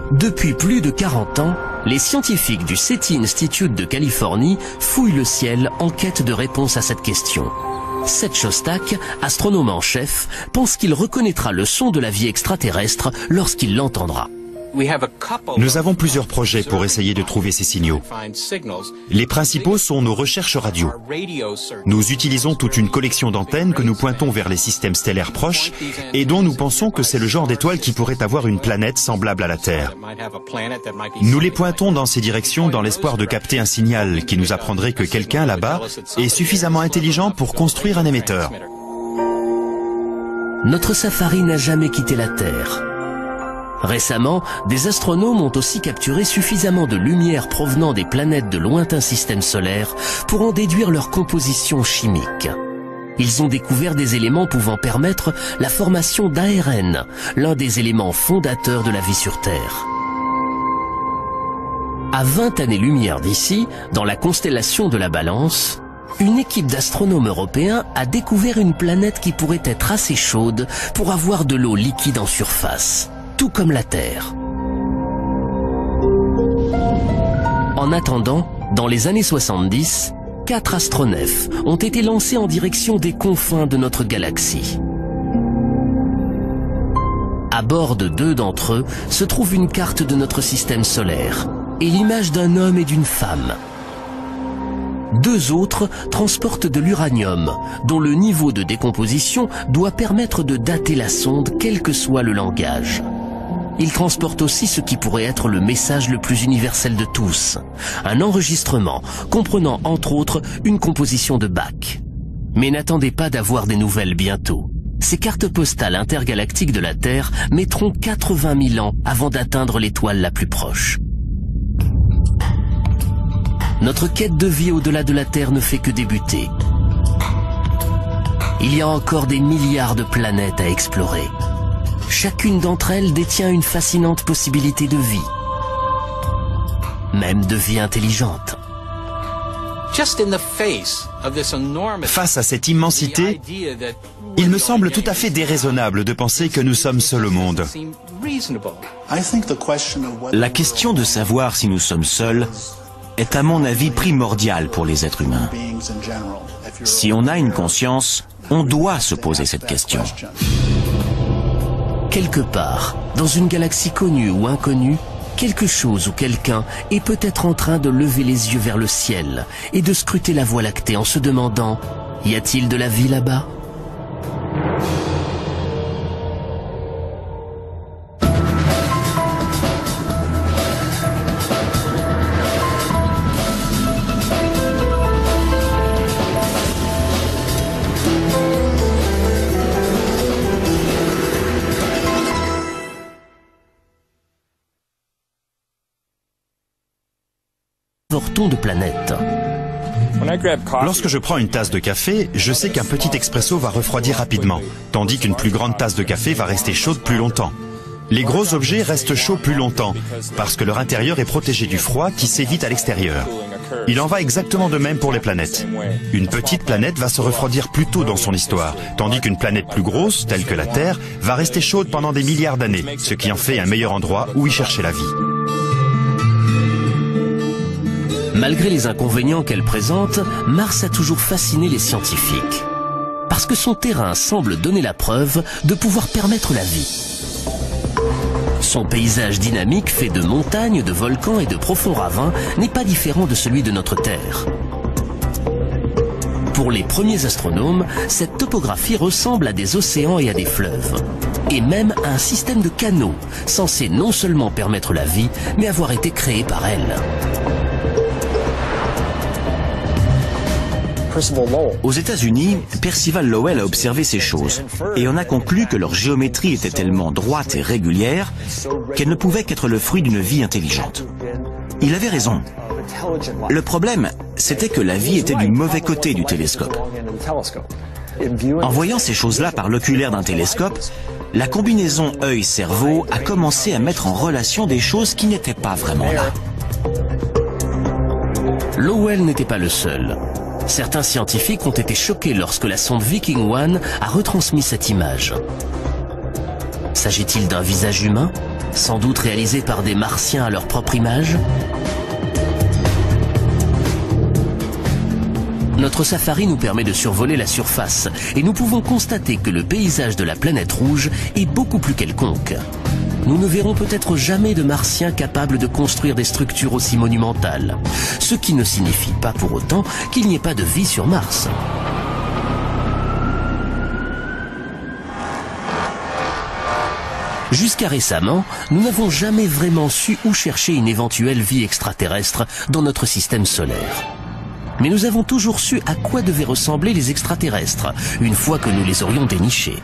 Depuis plus de 40 ans, les scientifiques du SETI Institute de Californie fouillent le ciel en quête de réponses à cette question. Seth Shostak, astronome en chef, pense qu'il reconnaîtra le son de la vie extraterrestre lorsqu'il l'entendra. Nous avons plusieurs projets pour essayer de trouver ces signaux. Les principaux sont nos recherches radio. Nous utilisons toute une collection d'antennes que nous pointons vers les systèmes stellaires proches et dont nous pensons que c'est le genre d'étoile qui pourrait avoir une planète semblable à la Terre. Nous les pointons dans ces directions dans l'espoir de capter un signal qui nous apprendrait que quelqu'un là-bas est suffisamment intelligent pour construire un émetteur. Notre safari n'a jamais quitté la Terre. Récemment, des astronomes ont aussi capturé suffisamment de lumière provenant des planètes de lointains systèmes solaires pour en déduire leur composition chimique. Ils ont découvert des éléments pouvant permettre la formation d'ARN, l'un des éléments fondateurs de la vie sur Terre. À 20 années-lumière d'ici, dans la constellation de la Balance, une équipe d'astronomes européens a découvert une planète qui pourrait être assez chaude pour avoir de l'eau liquide en surface, tout comme la Terre. En attendant, dans les années 70, 4 astronefs ont été lancés en direction des confins de notre galaxie. À bord de 2 d'entre eux se trouve une carte de notre système solaire et l'image d'un homme et d'une femme. 2 autres transportent de l'uranium, dont le niveau de décomposition doit permettre de dater la sonde quel que soit le langage. Ils transportent aussi ce qui pourrait être le message le plus universel de tous, un enregistrement comprenant entre autres une composition de Bach. Mais n'attendez pas d'avoir des nouvelles bientôt. Ces cartes postales intergalactiques de la Terre mettront 80 000 ans avant d'atteindre l'étoile la plus proche. Notre quête de vie au-delà de la Terre ne fait que débuter. Il y a encore des milliards de planètes à explorer. Chacune d'entre elles détient une fascinante possibilité de vie, même de vie intelligente. Face à cette immensité, il me semble tout à fait déraisonnable de penser que nous sommes seuls au monde. La question de savoir si nous sommes seuls est à mon avis primordiale pour les êtres humains. Si on a une conscience, on doit se poser cette question. Quelque part, dans une galaxie connue ou inconnue, quelque chose ou quelqu'un est peut-être en train de lever les yeux vers le ciel et de scruter la Voie lactée en se demandant « Y a-t-il de la vie là-bas » avortons de planètes. Lorsque je prends une tasse de café, je sais qu'un petit expresso va refroidir rapidement, tandis qu'une plus grande tasse de café va rester chaude plus longtemps. Les gros objets restent chauds plus longtemps, parce que leur intérieur est protégé du froid qui s'évite à l'extérieur. Il en va exactement de même pour les planètes. Une petite planète va se refroidir plus tôt dans son histoire, tandis qu'une planète plus grosse, telle que la Terre, va rester chaude pendant des milliards d'années, ce qui en fait un meilleur endroit où y chercher la vie. Malgré les inconvénients qu'elle présente, Mars a toujours fasciné les scientifiques. Parce que son terrain semble donner la preuve de pouvoir permettre la vie. Son paysage dynamique fait de montagnes, de volcans et de profonds ravins n'est pas différent de celui de notre Terre. Pour les premiers astronomes, cette topographie ressemble à des océans et à des fleuves. Et même à un système de canaux, censé non seulement permettre la vie, mais avoir été créé par elle. Aux États-Unis, Percival Lowell a observé ces choses et en a conclu que leur géométrie était tellement droite et régulière qu'elle ne pouvait qu'être le fruit d'une vie intelligente. Il avait raison. Le problème, c'était que la vie était du mauvais côté du télescope. En voyant ces choses-là par l'oculaire d'un télescope, la combinaison œil-cerveau a commencé à mettre en relation des choses qui n'étaient pas vraiment là. Lowell n'était pas le seul. Certains scientifiques ont été choqués lorsque la sonde Viking 1 a retransmis cette image. S'agit-il d'un visage humain, sans doute réalisé par des Martiens à leur propre image? Notre safari nous permet de survoler la surface et nous pouvons constater que le paysage de la planète rouge est beaucoup plus quelconque. Nous ne verrons peut-être jamais de Martiens capables de construire des structures aussi monumentales, ce qui ne signifie pas pour autant qu'il n'y ait pas de vie sur Mars. Jusqu'à récemment, nous n'avons jamais vraiment su où chercher une éventuelle vie extraterrestre dans notre système solaire. Mais nous avons toujours su à quoi devaient ressembler les extraterrestres, une fois que nous les aurions dénichés.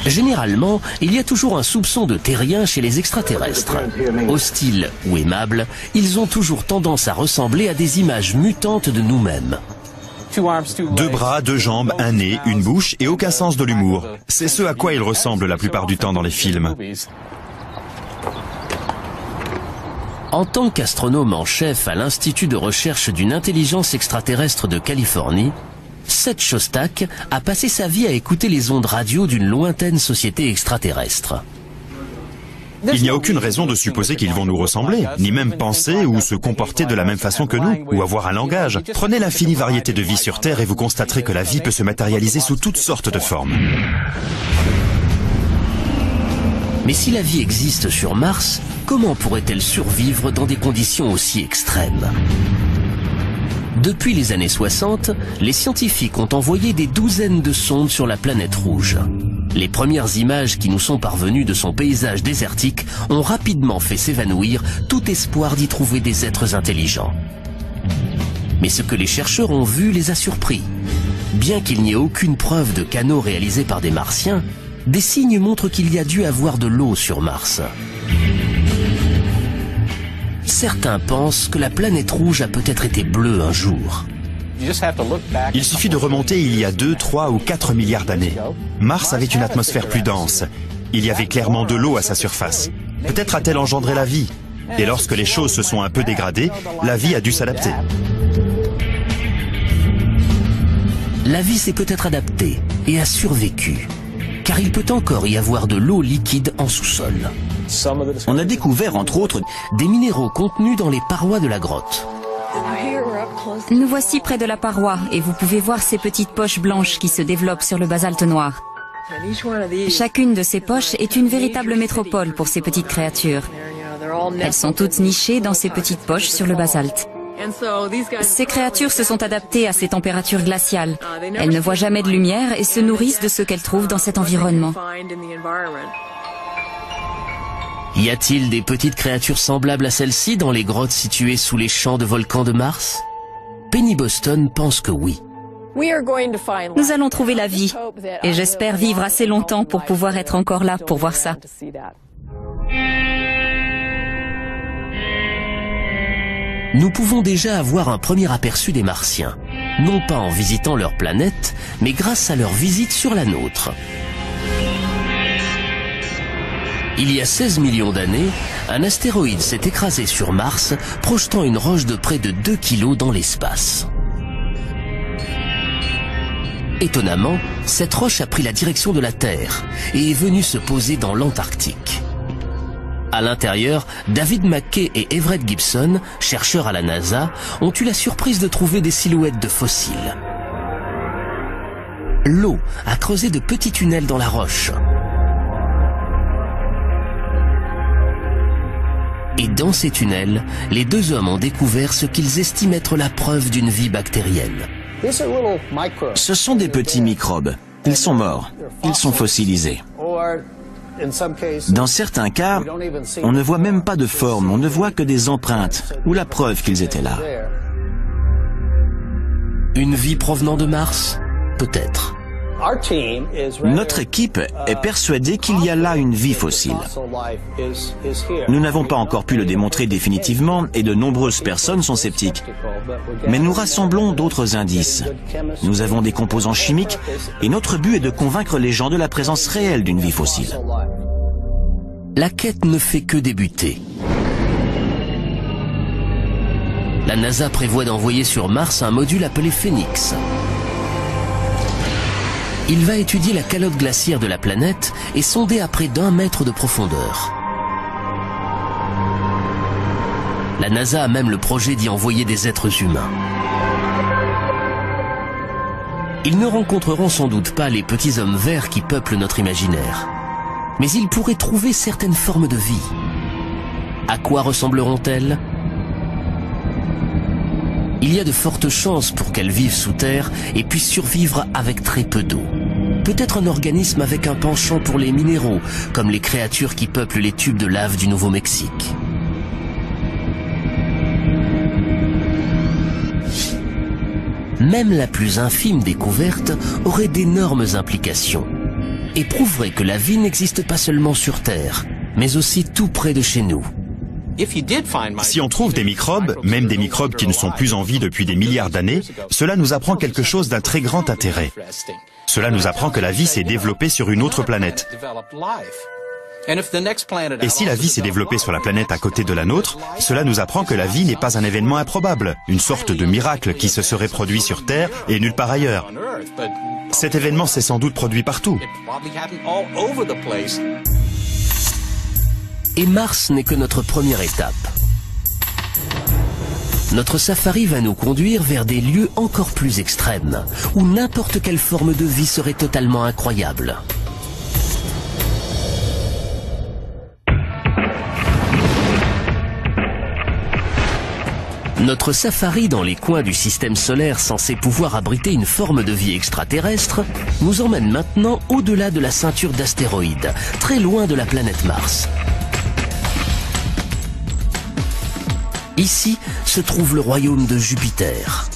Généralement, il y a toujours un soupçon de terrien chez les extraterrestres. Hostiles ou aimables, ils ont toujours tendance à ressembler à des images mutantes de nous-mêmes. 2 bras, 2 jambes, un nez, une bouche et aucun sens de l'humour. C'est ce à quoi ils ressemblent la plupart du temps dans les films. En tant qu'astronome en chef à l'Institut de recherche d'une intelligence extraterrestre de Californie, Seth Shostak a passé sa vie à écouter les ondes radio d'une lointaine société extraterrestre. Il n'y a aucune raison de supposer qu'ils vont nous ressembler, ni même penser ou se comporter de la même façon que nous, ou avoir un langage. Prenez l'infinie variété de vie sur Terre et vous constaterez que la vie peut se matérialiser sous toutes sortes de formes. Mais si la vie existe sur Mars, comment pourrait-elle survivre dans des conditions aussi extrêmes? Depuis les années 60, les scientifiques ont envoyé des douzaines de sondes sur la planète rouge. Les premières images qui nous sont parvenues de son paysage désertique ont rapidement fait s'évanouir tout espoir d'y trouver des êtres intelligents. Mais ce que les chercheurs ont vu les a surpris. Bien qu'il n'y ait aucune preuve de canaux réalisés par des Martiens, des signes montrent qu'il y a dû avoir de l'eau sur Mars. Certains pensent que la planète rouge a peut-être été bleue un jour. Il suffit de remonter il y a 2, 3 ou 4 milliards d'années. Mars avait une atmosphère plus dense. Il y avait clairement de l'eau à sa surface. Peut-être a-t-elle engendré la vie. Et lorsque les choses se sont un peu dégradées, la vie a dû s'adapter. La vie s'est peut-être adaptée et a survécu, car il peut encore y avoir de l'eau liquide en sous-sol. On a découvert, entre autres, des minéraux contenus dans les parois de la grotte. Nous voici près de la paroi et vous pouvez voir ces petites poches blanches qui se développent sur le basalte noir. Chacune de ces poches est une véritable métropole pour ces petites créatures. Elles sont toutes nichées dans ces petites poches sur le basalte. Ces créatures se sont adaptées à ces températures glaciales. Elles ne voient jamais de lumière et se nourrissent de ce qu'elles trouvent dans cet environnement. Y a-t-il des petites créatures semblables à celles-ci dans les grottes situées sous les champs de volcans de Mars? Penny Boston pense que oui. Nous allons trouver la vie. Et j'espère vivre assez longtemps pour pouvoir être encore là pour voir ça. Nous pouvons déjà avoir un premier aperçu des Martiens, non pas en visitant leur planète, mais grâce à leur visite sur la nôtre. Il y a 16 millions d'années, un astéroïde s'est écrasé sur Mars, projetant une roche de près de 2 kilos dans l'espace. Étonnamment, cette roche a pris la direction de la Terre et est venue se poser dans l'Antarctique. À l'intérieur, David McKay et Everett Gibson, chercheurs à la NASA, ont eu la surprise de trouver des silhouettes de fossiles. L'eau a creusé de petits tunnels dans la roche. Et dans ces tunnels, les deux hommes ont découvert ce qu'ils estiment être la preuve d'une vie bactérienne. Ce sont des petits microbes. Ils sont morts. Ils sont fossilisés. Dans certains cas, on ne voit même pas de forme, on ne voit que des empreintes ou la preuve qu'ils étaient là. Une vie provenant de Mars? Peut-être. Notre équipe est persuadée qu'il y a là une vie fossile. Nous n'avons pas encore pu le démontrer définitivement et de nombreuses personnes sont sceptiques. Mais nous rassemblons d'autres indices. Nous avons des composants chimiques et notre but est de convaincre les gens de la présence réelle d'une vie fossile. La quête ne fait que débuter. La NASA prévoit d'envoyer sur Mars un module appelé Phoenix. Il va étudier la calotte glaciaire de la planète et sonder à près d'1 mètre de profondeur. La NASA a même le projet d'y envoyer des êtres humains. Ils ne rencontreront sans doute pas les petits hommes verts qui peuplent notre imaginaire. Mais ils pourraient trouver certaines formes de vie. À quoi ressembleront-elles ? Il y a de fortes chances pour qu'elles vivent sous terre et puissent survivre avec très peu d'eau. Peut-être un organisme avec un penchant pour les minéraux, comme les créatures qui peuplent les tubes de lave du Nouveau-Mexique. Même la plus infime découverte aurait d'énormes implications et prouverait que la vie n'existe pas seulement sur Terre, mais aussi tout près de chez nous. Si on trouve des microbes, même des microbes qui ne sont plus en vie depuis des milliards d'années, cela nous apprend quelque chose d'un très grand intérêt. Cela nous apprend que la vie s'est développée sur une autre planète. Et si la vie s'est développée sur la planète à côté de la nôtre, cela nous apprend que la vie n'est pas un événement improbable, une sorte de miracle qui se serait produit sur Terre et nulle part ailleurs. Cet événement s'est sans doute produit partout. Et Mars n'est que notre première étape. Notre safari va nous conduire vers des lieux encore plus extrêmes, où n'importe quelle forme de vie serait totalement incroyable. Notre safari dans les coins du système solaire censé pouvoir abriter une forme de vie extraterrestre nous emmène maintenant au-delà de la ceinture d'astéroïdes, très loin de la planète Mars. Ici se trouve le royaume de Jupiter.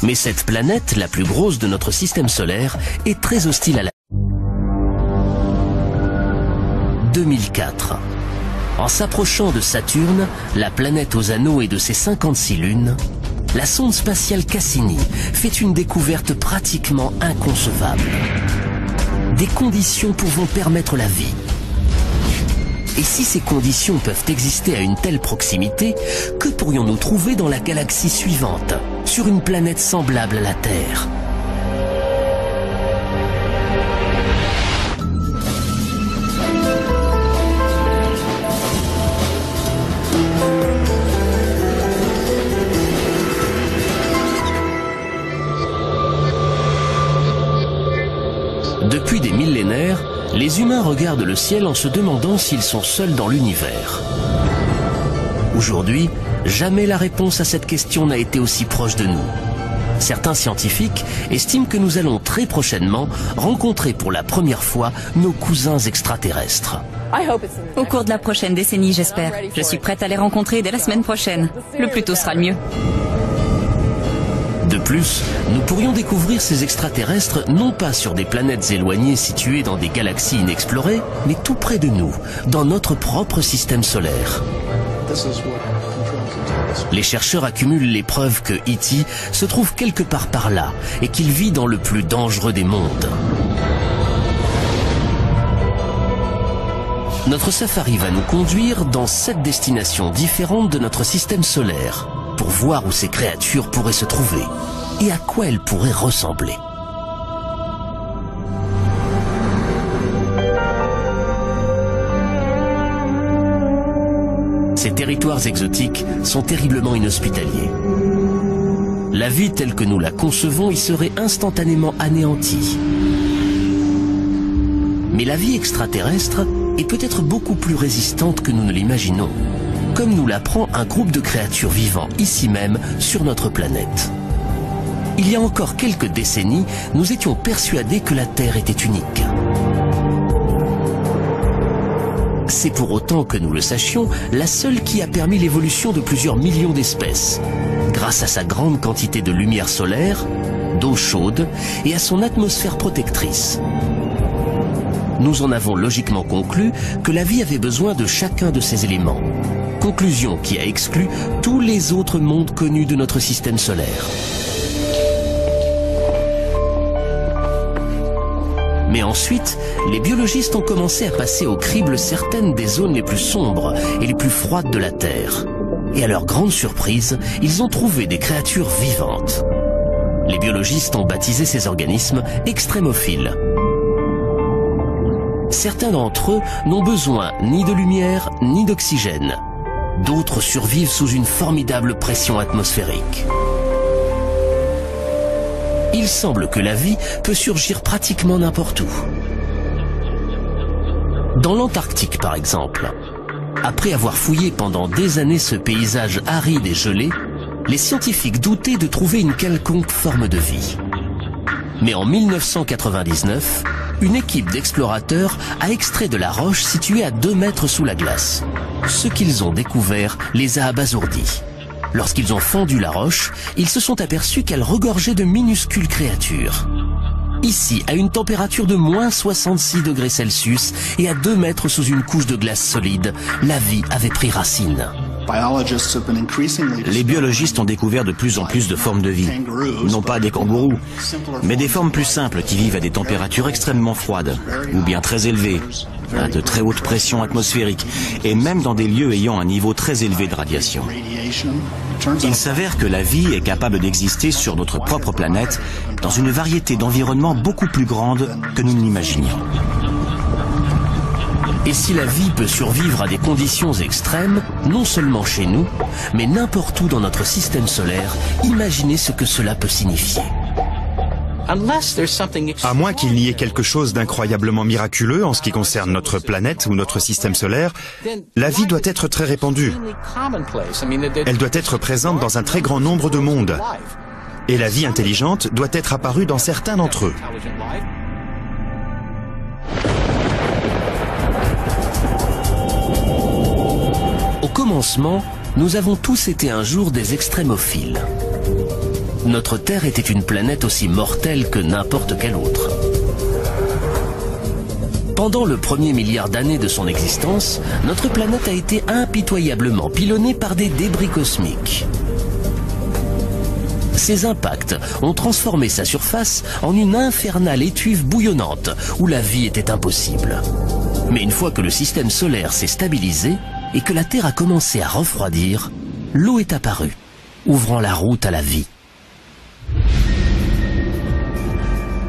Mais cette planète, la plus grosse de notre système solaire, est très hostile à la... 2004. En s'approchant de Saturne, la planète aux anneaux et de ses 56 lunes, la sonde spatiale Cassini fait une découverte pratiquement inconcevable. Des conditions pouvant permettre la vie. Et si ces conditions peuvent exister à une telle proximité, que pourrions-nous trouver dans la galaxie suivante, sur une planète semblable à la Terre ? Depuis des millénaires, les humains regardent le ciel en se demandant s'ils sont seuls dans l'univers. Aujourd'hui, jamais la réponse à cette question n'a été aussi proche de nous. Certains scientifiques estiment que nous allons très prochainement rencontrer pour la première fois nos cousins extraterrestres. Au cours de la prochaine décennie, j'espère. Je suis prête à les rencontrer dès la semaine prochaine. Le plus tôt sera le mieux. De De plus, nous pourrions découvrir ces extraterrestres non pas sur des planètes éloignées situées dans des galaxies inexplorées, mais tout près de nous, dans notre propre système solaire. Les chercheurs accumulent les preuves que E.T. se trouve quelque part par là et qu'il vit dans le plus dangereux des mondes. Notre safari va nous conduire dans 7 destinations différentes de notre système solaire pour voir où ces créatures pourraient se trouver et à quoi elles pourraient ressembler. Ces territoires exotiques sont terriblement inhospitaliers. La vie telle que nous la concevons y serait instantanément anéantie. Mais la vie extraterrestre est peut-être beaucoup plus résistante que nous ne l'imaginons, comme nous l'apprend un groupe de créatures vivant ici même sur notre planète. Il y a encore quelques décennies, nous étions persuadés que la Terre était unique. C'est pour autant que nous le sachions, la seule qui a permis l'évolution de plusieurs millions d'espèces, grâce à sa grande quantité de lumière solaire, d'eau chaude et à son atmosphère protectrice. Nous en avons logiquement conclu que la vie avait besoin de chacun de ces éléments. Conclusion qui a exclu tous les autres mondes connus de notre système solaire. Mais ensuite, les biologistes ont commencé à passer au crible certaines des zones les plus sombres et les plus froides de la Terre. Et à leur grande surprise, ils ont trouvé des créatures vivantes. Les biologistes ont baptisé ces organismes extrémophiles. Certains d'entre eux n'ont besoin ni de lumière ni d'oxygène. D'autres survivent sous une formidable pression atmosphérique. Il semble que la vie peut surgir pratiquement n'importe où. Dans l'Antarctique par exemple, après avoir fouillé pendant des années ce paysage aride et gelé, les scientifiques doutaient de trouver une quelconque forme de vie. Mais en 1999, une équipe d'explorateurs a extrait de la roche située à 2 mètres sous la glace. Ce qu'ils ont découvert les a abasourdis. Lorsqu'ils ont fendu la roche, ils se sont aperçus qu'elle regorgeait de minuscules créatures. Ici, à une température de moins 66 degrés Celsius et à 2 mètres sous une couche de glace solide, la vie avait pris racine. Les biologistes ont découvert de plus en plus de formes de vie. Non pas des kangourous, mais des formes plus simples qui vivent à des températures extrêmement froides, ou bien très élevées, à de très hautes pressions atmosphériques, et même dans des lieux ayant un niveau très élevé de radiation. Il s'avère que la vie est capable d'exister sur notre propre planète dans une variété d'environnements beaucoup plus grande que nous ne l'imaginions. Et si la vie peut survivre à des conditions extrêmes, non seulement chez nous, mais n'importe où dans notre système solaire, imaginez ce que cela peut signifier. À moins qu'il n'y ait quelque chose d'incroyablement miraculeux en ce qui concerne notre planète ou notre système solaire, la vie doit être très répandue. Elle doit être présente dans un très grand nombre de mondes. Et la vie intelligente doit être apparue dans certains d'entre eux. Au commencement, nous avons tous été un jour des extrémophiles. Notre Terre était une planète aussi mortelle que n'importe quelle autre. Pendant le premier milliard d'années de son existence, notre planète a été impitoyablement pilonnée par des débris cosmiques. Ces impacts ont transformé sa surface en une infernale étuve bouillonnante où la vie était impossible. Mais une fois que le système solaire s'est stabilisé et que la Terre a commencé à refroidir, l'eau est apparue, ouvrant la route à la vie.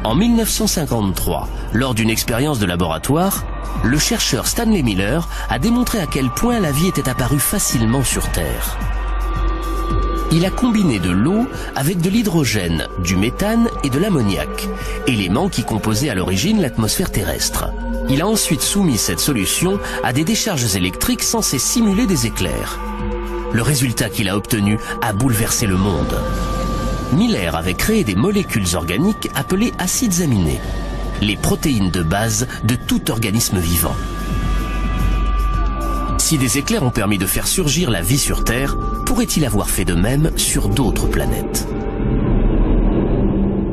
En 1953, lors d'une expérience de laboratoire, le chercheur Stanley Miller a démontré à quel point la vie était apparue facilement sur Terre. Il a combiné de l'eau avec de l'hydrogène, du méthane et de l'ammoniac, éléments qui composaient à l'origine l'atmosphère terrestre. Il a ensuite soumis cette solution à des décharges électriques censées simuler des éclairs. Le résultat qu'il a obtenu a bouleversé le monde. Miller avait créé des molécules organiques appelées acides aminés, les protéines de base de tout organisme vivant. Si des éclairs ont permis de faire surgir la vie sur Terre, pourrait-il avoir fait de même sur d'autres planètes ?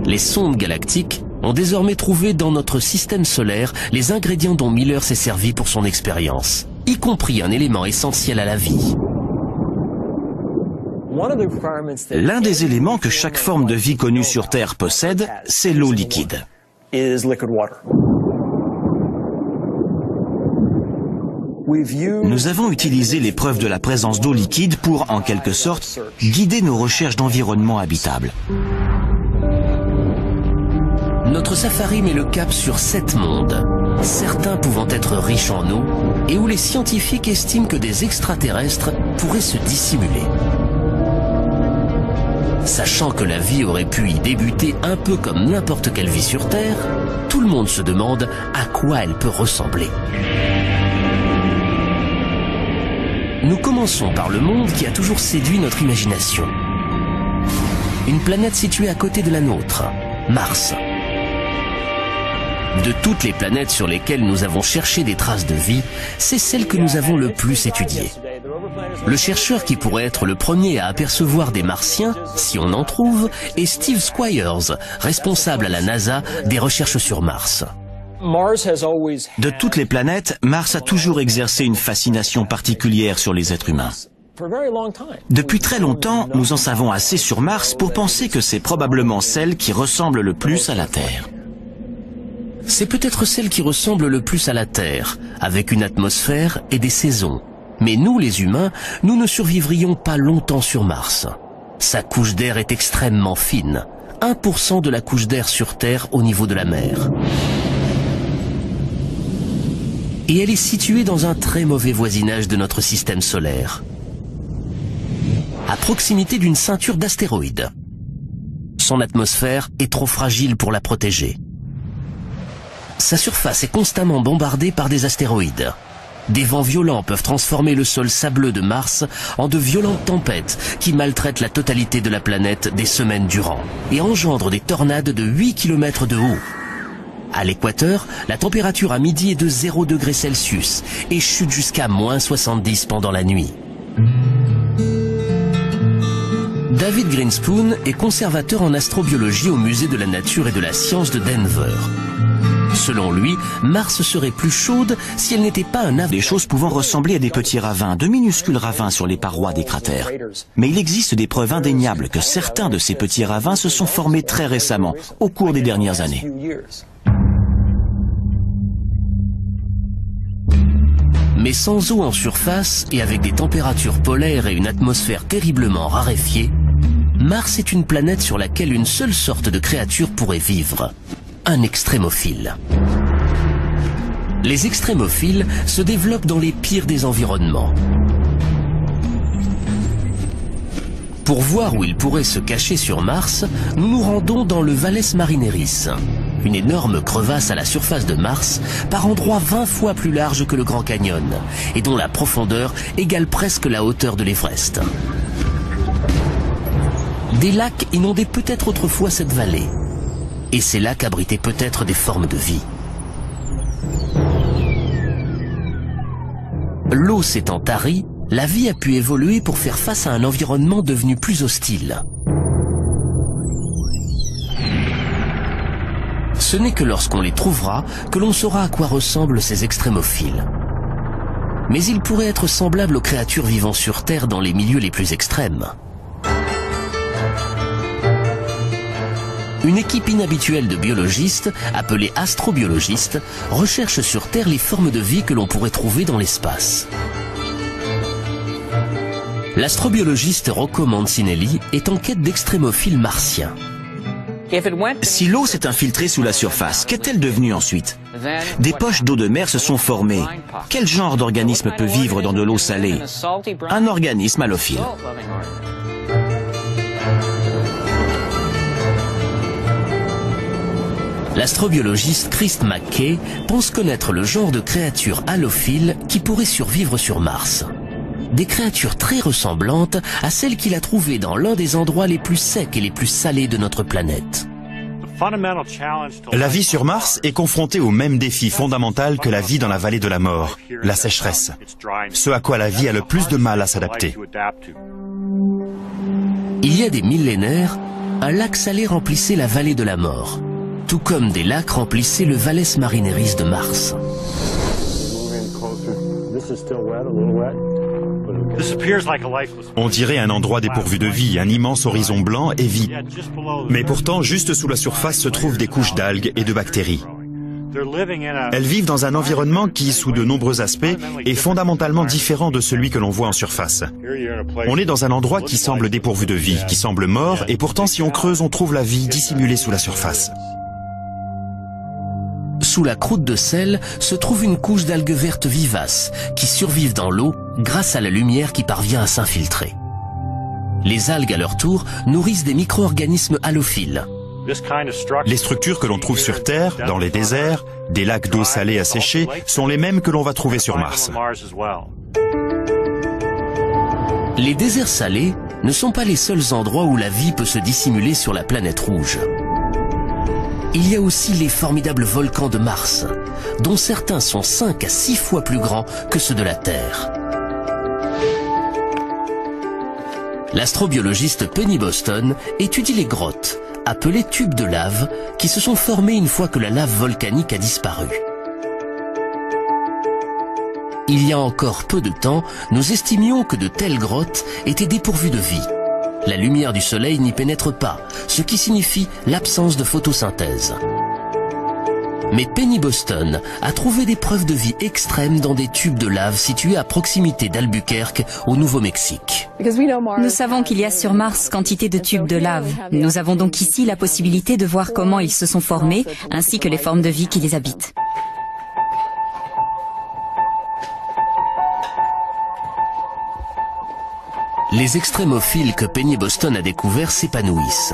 Les sondes galactiques ont désormais trouvé dans notre système solaire les ingrédients dont Miller s'est servi pour son expérience, y compris un élément essentiel à la vie. L'un des éléments que chaque forme de vie connue sur Terre possède, c'est l'eau liquide. Nous avons utilisé les preuves de la présence d'eau liquide pour, en quelque sorte, guider nos recherches d'environnement habitable. Notre safari met le cap sur 7 mondes, certains pouvant être riches en eau et où les scientifiques estiment que des extraterrestres pourraient se dissimuler. Sachant que la vie aurait pu y débuter un peu comme n'importe quelle vie sur Terre, tout le monde se demande à quoi elle peut ressembler. Nous commençons par le monde qui a toujours séduit notre imagination. Une planète située à côté de la nôtre, Mars. De toutes les planètes sur lesquelles nous avons cherché des traces de vie, c'est celle que nous avons le plus étudiée. Le chercheur qui pourrait être le premier à apercevoir des Martiens, si on en trouve, est Steve Squyres, responsable à la NASA des recherches sur Mars. De toutes les planètes, Mars a toujours exercé une fascination particulière sur les êtres humains. Depuis très longtemps, nous en savons assez sur Mars pour penser que c'est probablement celle qui ressemble le plus à la Terre. C'est peut-être celle qui ressemble le plus à la Terre, avec une atmosphère et des saisons. Mais nous, les humains, nous ne survivrions pas longtemps sur Mars. Sa couche d'air est extrêmement fine, 1% de la couche d'air sur Terre au niveau de la mer. Et elle est située dans un très mauvais voisinage de notre système solaire, à proximité d'une ceinture d'astéroïdes. Son atmosphère est trop fragile pour la protéger. Sa surface est constamment bombardée par des astéroïdes. Des vents violents peuvent transformer le sol sableux de Mars en de violentes tempêtes qui maltraitent la totalité de la planète des semaines durant et engendrent des tornades de 8 km de haut. À l'équateur, la température à midi est de 0 degrés Celsius et chute jusqu'à -70 pendant la nuit. David Grinspoon est conservateur en astrobiologie au Musée de la Nature et de la Science de Denver. Selon lui, Mars serait plus chaude si elle n'était pas un Des choses pouvant ressembler à des petits ravins, de minuscules ravins sur les parois des cratères. Mais il existe des preuves indéniables que certains de ces petits ravins se sont formés très récemment, au cours des dernières années. Mais sans eau en surface et avec des températures polaires et une atmosphère terriblement raréfiée, Mars est une planète sur laquelle une seule sorte de créature pourrait vivre. Un extrémophile. Les extrémophiles se développent dans les pires des environnements. Pour voir où ils pourraient se cacher sur Mars, nous nous rendons dans le Valles Marineris, une énorme crevasse à la surface de Mars, par endroits 20 fois plus large que le Grand Canyon, et dont la profondeur égale presque la hauteur de l'Everest. Des lacs inondaient peut-être autrefois cette vallée. Et ces lacs abritaient peut-être des formes de vie. L'eau s'étant tarie, la vie a pu évoluer pour faire face à un environnement devenu plus hostile. Ce n'est que lorsqu'on les trouvera que l'on saura à quoi ressemblent ces extrémophiles. Mais ils pourraient être semblables aux créatures vivant sur Terre dans les milieux les plus extrêmes. Une équipe inhabituelle de biologistes, appelée astrobiologistes, recherche sur Terre les formes de vie que l'on pourrait trouver dans l'espace. L'astrobiologiste Rocco Mancinelli est en quête d'extrémophiles martiens. Si l'eau s'est infiltrée sous la surface, qu'est-elle devenue ensuite? Des poches d'eau de mer se sont formées. Quel genre d'organisme peut vivre dans de l'eau salée? Un organisme halophile. L'astrobiologiste Chris McKay pense connaître le genre de créatures halophiles qui pourraient survivre sur Mars. Des créatures très ressemblantes à celles qu'il a trouvées dans l'un des endroits les plus secs et les plus salés de notre planète. La vie sur Mars est confrontée au même défi fondamental que la vie dans la vallée de la mort, la sécheresse. Ce à quoi la vie a le plus de mal à s'adapter. Il y a des millénaires, un lac salé remplissait la vallée de la mort, tout comme des lacs remplissaient le Valles Marineris de Mars. On dirait un endroit dépourvu de vie, un immense horizon blanc et vide. Mais pourtant, juste sous la surface se trouvent des couches d'algues et de bactéries. Elles vivent dans un environnement qui, sous de nombreux aspects, est fondamentalement différent de celui que l'on voit en surface. On est dans un endroit qui semble dépourvu de vie, qui semble mort, et pourtant si on creuse, on trouve la vie dissimulée sous la surface. Sous la croûte de sel se trouve une couche d'algues vertes vivaces qui survivent dans l'eau grâce à la lumière qui parvient à s'infiltrer. Les algues, à leur tour, nourrissent des micro-organismes halophiles. Les structures que l'on trouve sur Terre, dans les déserts, des lacs d'eau salée asséchés, sont les mêmes que l'on va trouver sur Mars. Les déserts salés ne sont pas les seuls endroits où la vie peut se dissimuler sur la planète rouge. Il y a aussi les formidables volcans de Mars, dont certains sont 5 à 6 fois plus grands que ceux de la Terre. L'astrobiologiste Penny Boston étudie les grottes, appelées tubes de lave, qui se sont formées une fois que la lave volcanique a disparu. Il y a encore peu de temps, nous estimions que de telles grottes étaient dépourvues de vie. La lumière du soleil n'y pénètre pas, ce qui signifie l'absence de photosynthèse. Mais Penny Boston a trouvé des preuves de vie extrêmes dans des tubes de lave situés à proximité d'Albuquerque, au Nouveau-Mexique. Nous savons qu'il y a sur Mars quantité de tubes de lave. Nous avons donc ici la possibilité de voir comment ils se sont formés, ainsi que les formes de vie qui les habitent. Les extrémophiles que Penny Boston a découverts s'épanouissent.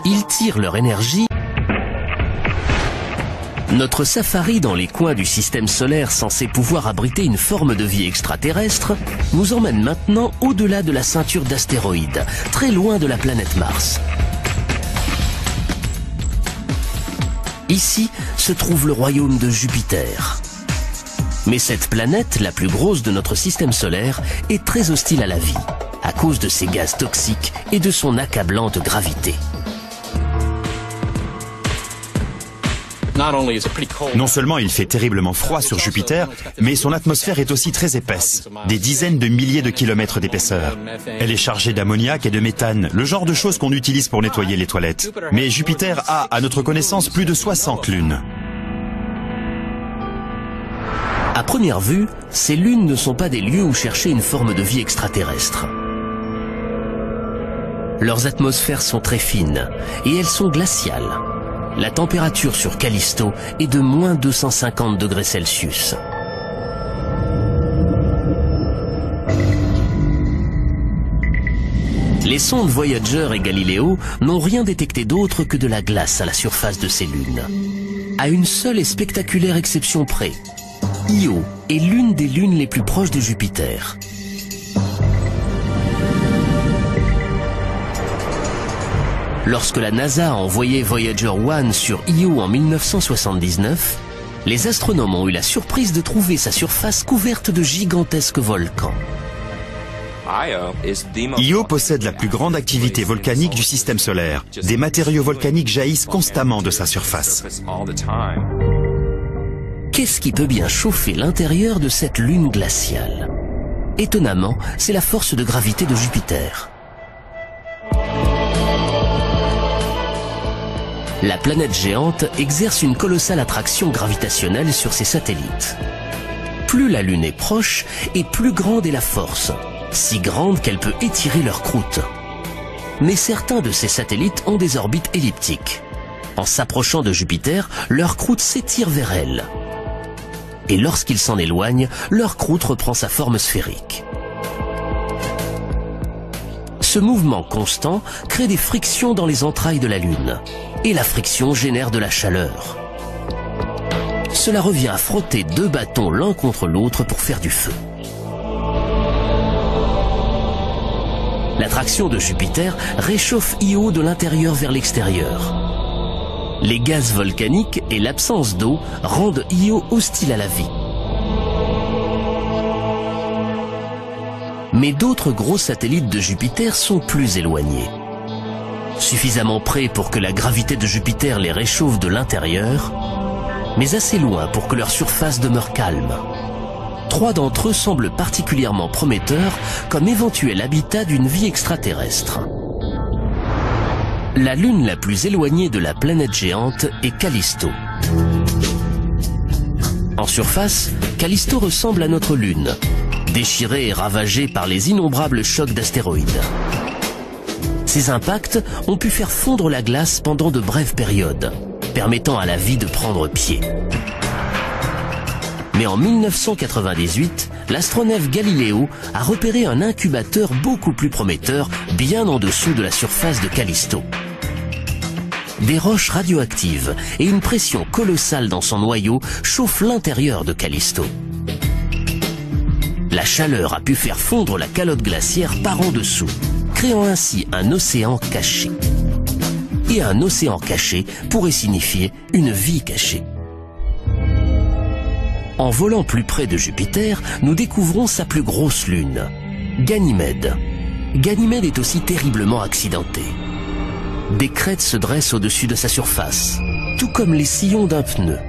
Ils tirent leur énergie. Notre safari dans les coins du système solaire censé pouvoir abriter une forme de vie extraterrestre nous emmène maintenant au-delà de la ceinture d'astéroïdes, très loin de la planète Mars. Ici se trouve le royaume de Jupiter. Mais cette planète, la plus grosse de notre système solaire, est très hostile à la vie, à cause de ses gaz toxiques et de son accablante gravité. Non seulement il fait terriblement froid sur Jupiter, mais son atmosphère est aussi très épaisse, des dizaines de milliers de kilomètres d'épaisseur. Elle est chargée d'ammoniac et de méthane, le genre de choses qu'on utilise pour nettoyer les toilettes. Mais Jupiter a, à notre connaissance, plus de 60 lunes. À première vue, ces lunes ne sont pas des lieux où chercher une forme de vie extraterrestre. Leurs atmosphères sont très fines et elles sont glaciales. La température sur Callisto est de moins 250 degrés Celsius. Les sondes Voyager et Galileo n'ont rien détecté d'autre que de la glace à la surface de ces lunes. À une seule et spectaculaire exception près, Io est l'une des lunes les plus proches de Jupiter. Lorsque la NASA a envoyé Voyager 1 sur Io en 1979, les astronomes ont eu la surprise de trouver sa surface couverte de gigantesques volcans. Io possède la plus grande activité volcanique du système solaire. Des matériaux volcaniques jaillissent constamment de sa surface. Qu'est-ce qui peut bien chauffer l'intérieur de cette lune glaciale? Étonnamment, c'est la force de gravité de Jupiter. La planète géante exerce une colossale attraction gravitationnelle sur ses satellites. Plus la Lune est proche, et plus grande est la force, si grande qu'elle peut étirer leur croûte. Mais certains de ces satellites ont des orbites elliptiques. En s'approchant de Jupiter, leur croûte s'étire vers elle. Et lorsqu'ils s'en éloignent, leur croûte reprend sa forme sphérique. Ce mouvement constant crée des frictions dans les entrailles de la Lune. Et la friction génère de la chaleur. Cela revient à frotter deux bâtons l'un contre l'autre pour faire du feu. L'attraction de Jupiter réchauffe Io de l'intérieur vers l'extérieur. Les gaz volcaniques et l'absence d'eau rendent Io hostile à la vie. Mais d'autres gros satellites de Jupiter sont plus éloignés. suffisamment près pour que la gravité de Jupiter les réchauffe de l'intérieur, mais assez loin pour que leur surface demeure calme. 3 d'entre eux semblent particulièrement prometteurs comme éventuel habitat d'une vie extraterrestre. La lune la plus éloignée de la planète géante est Callisto. En surface, Callisto ressemble à notre lune, déchirée et ravagée par les innombrables chocs d'astéroïdes. Ces impacts ont pu faire fondre la glace pendant de brèves périodes, permettant à la vie de prendre pied. Mais en 1998, l'astronef Galiléo a repéré un incubateur beaucoup plus prometteur, bien en dessous de la surface de Callisto. Des roches radioactives et une pression colossale dans son noyau chauffent l'intérieur de Callisto. La chaleur a pu faire fondre la calotte glaciaire par en dessous, créant ainsi un océan caché. Et un océan caché pourrait signifier une vie cachée. En volant plus près de Jupiter, nous découvrons sa plus grosse lune, Ganymède. Ganymède est aussi terriblement accidentée. Des crêtes se dressent au-dessus de sa surface, tout comme les sillons d'un pneu.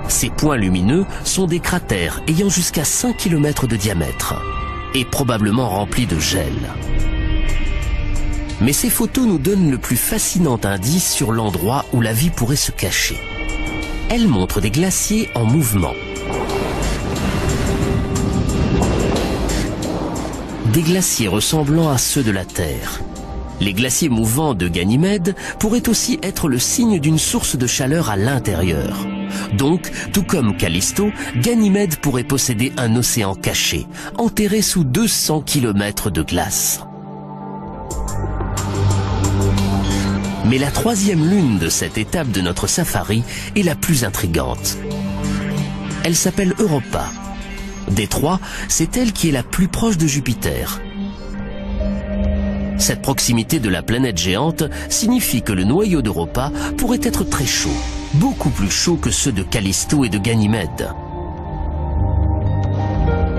Ces points lumineux sont des cratères ayant jusqu'à 5 km de diamètre et probablement remplis de gel. Mais ces photos nous donnent le plus fascinant indice sur l'endroit où la vie pourrait se cacher. Elles montrent des glaciers en mouvement. Des glaciers ressemblant à ceux de la Terre. Les glaciers mouvants de Ganymède pourraient aussi être le signe d'une source de chaleur à l'intérieur. Donc, tout comme Callisto, Ganymède pourrait posséder un océan caché, enterré sous 200 km de glace. Mais la 3e lune de cette étape de notre safari est la plus intrigante. Elle s'appelle Europa. Des 3, c'est elle qui est la plus proche de Jupiter. Cette proximité de la planète géante signifie que le noyau d'Europa pourrait être très chaud, beaucoup plus chaud que ceux de Callisto et de Ganymède.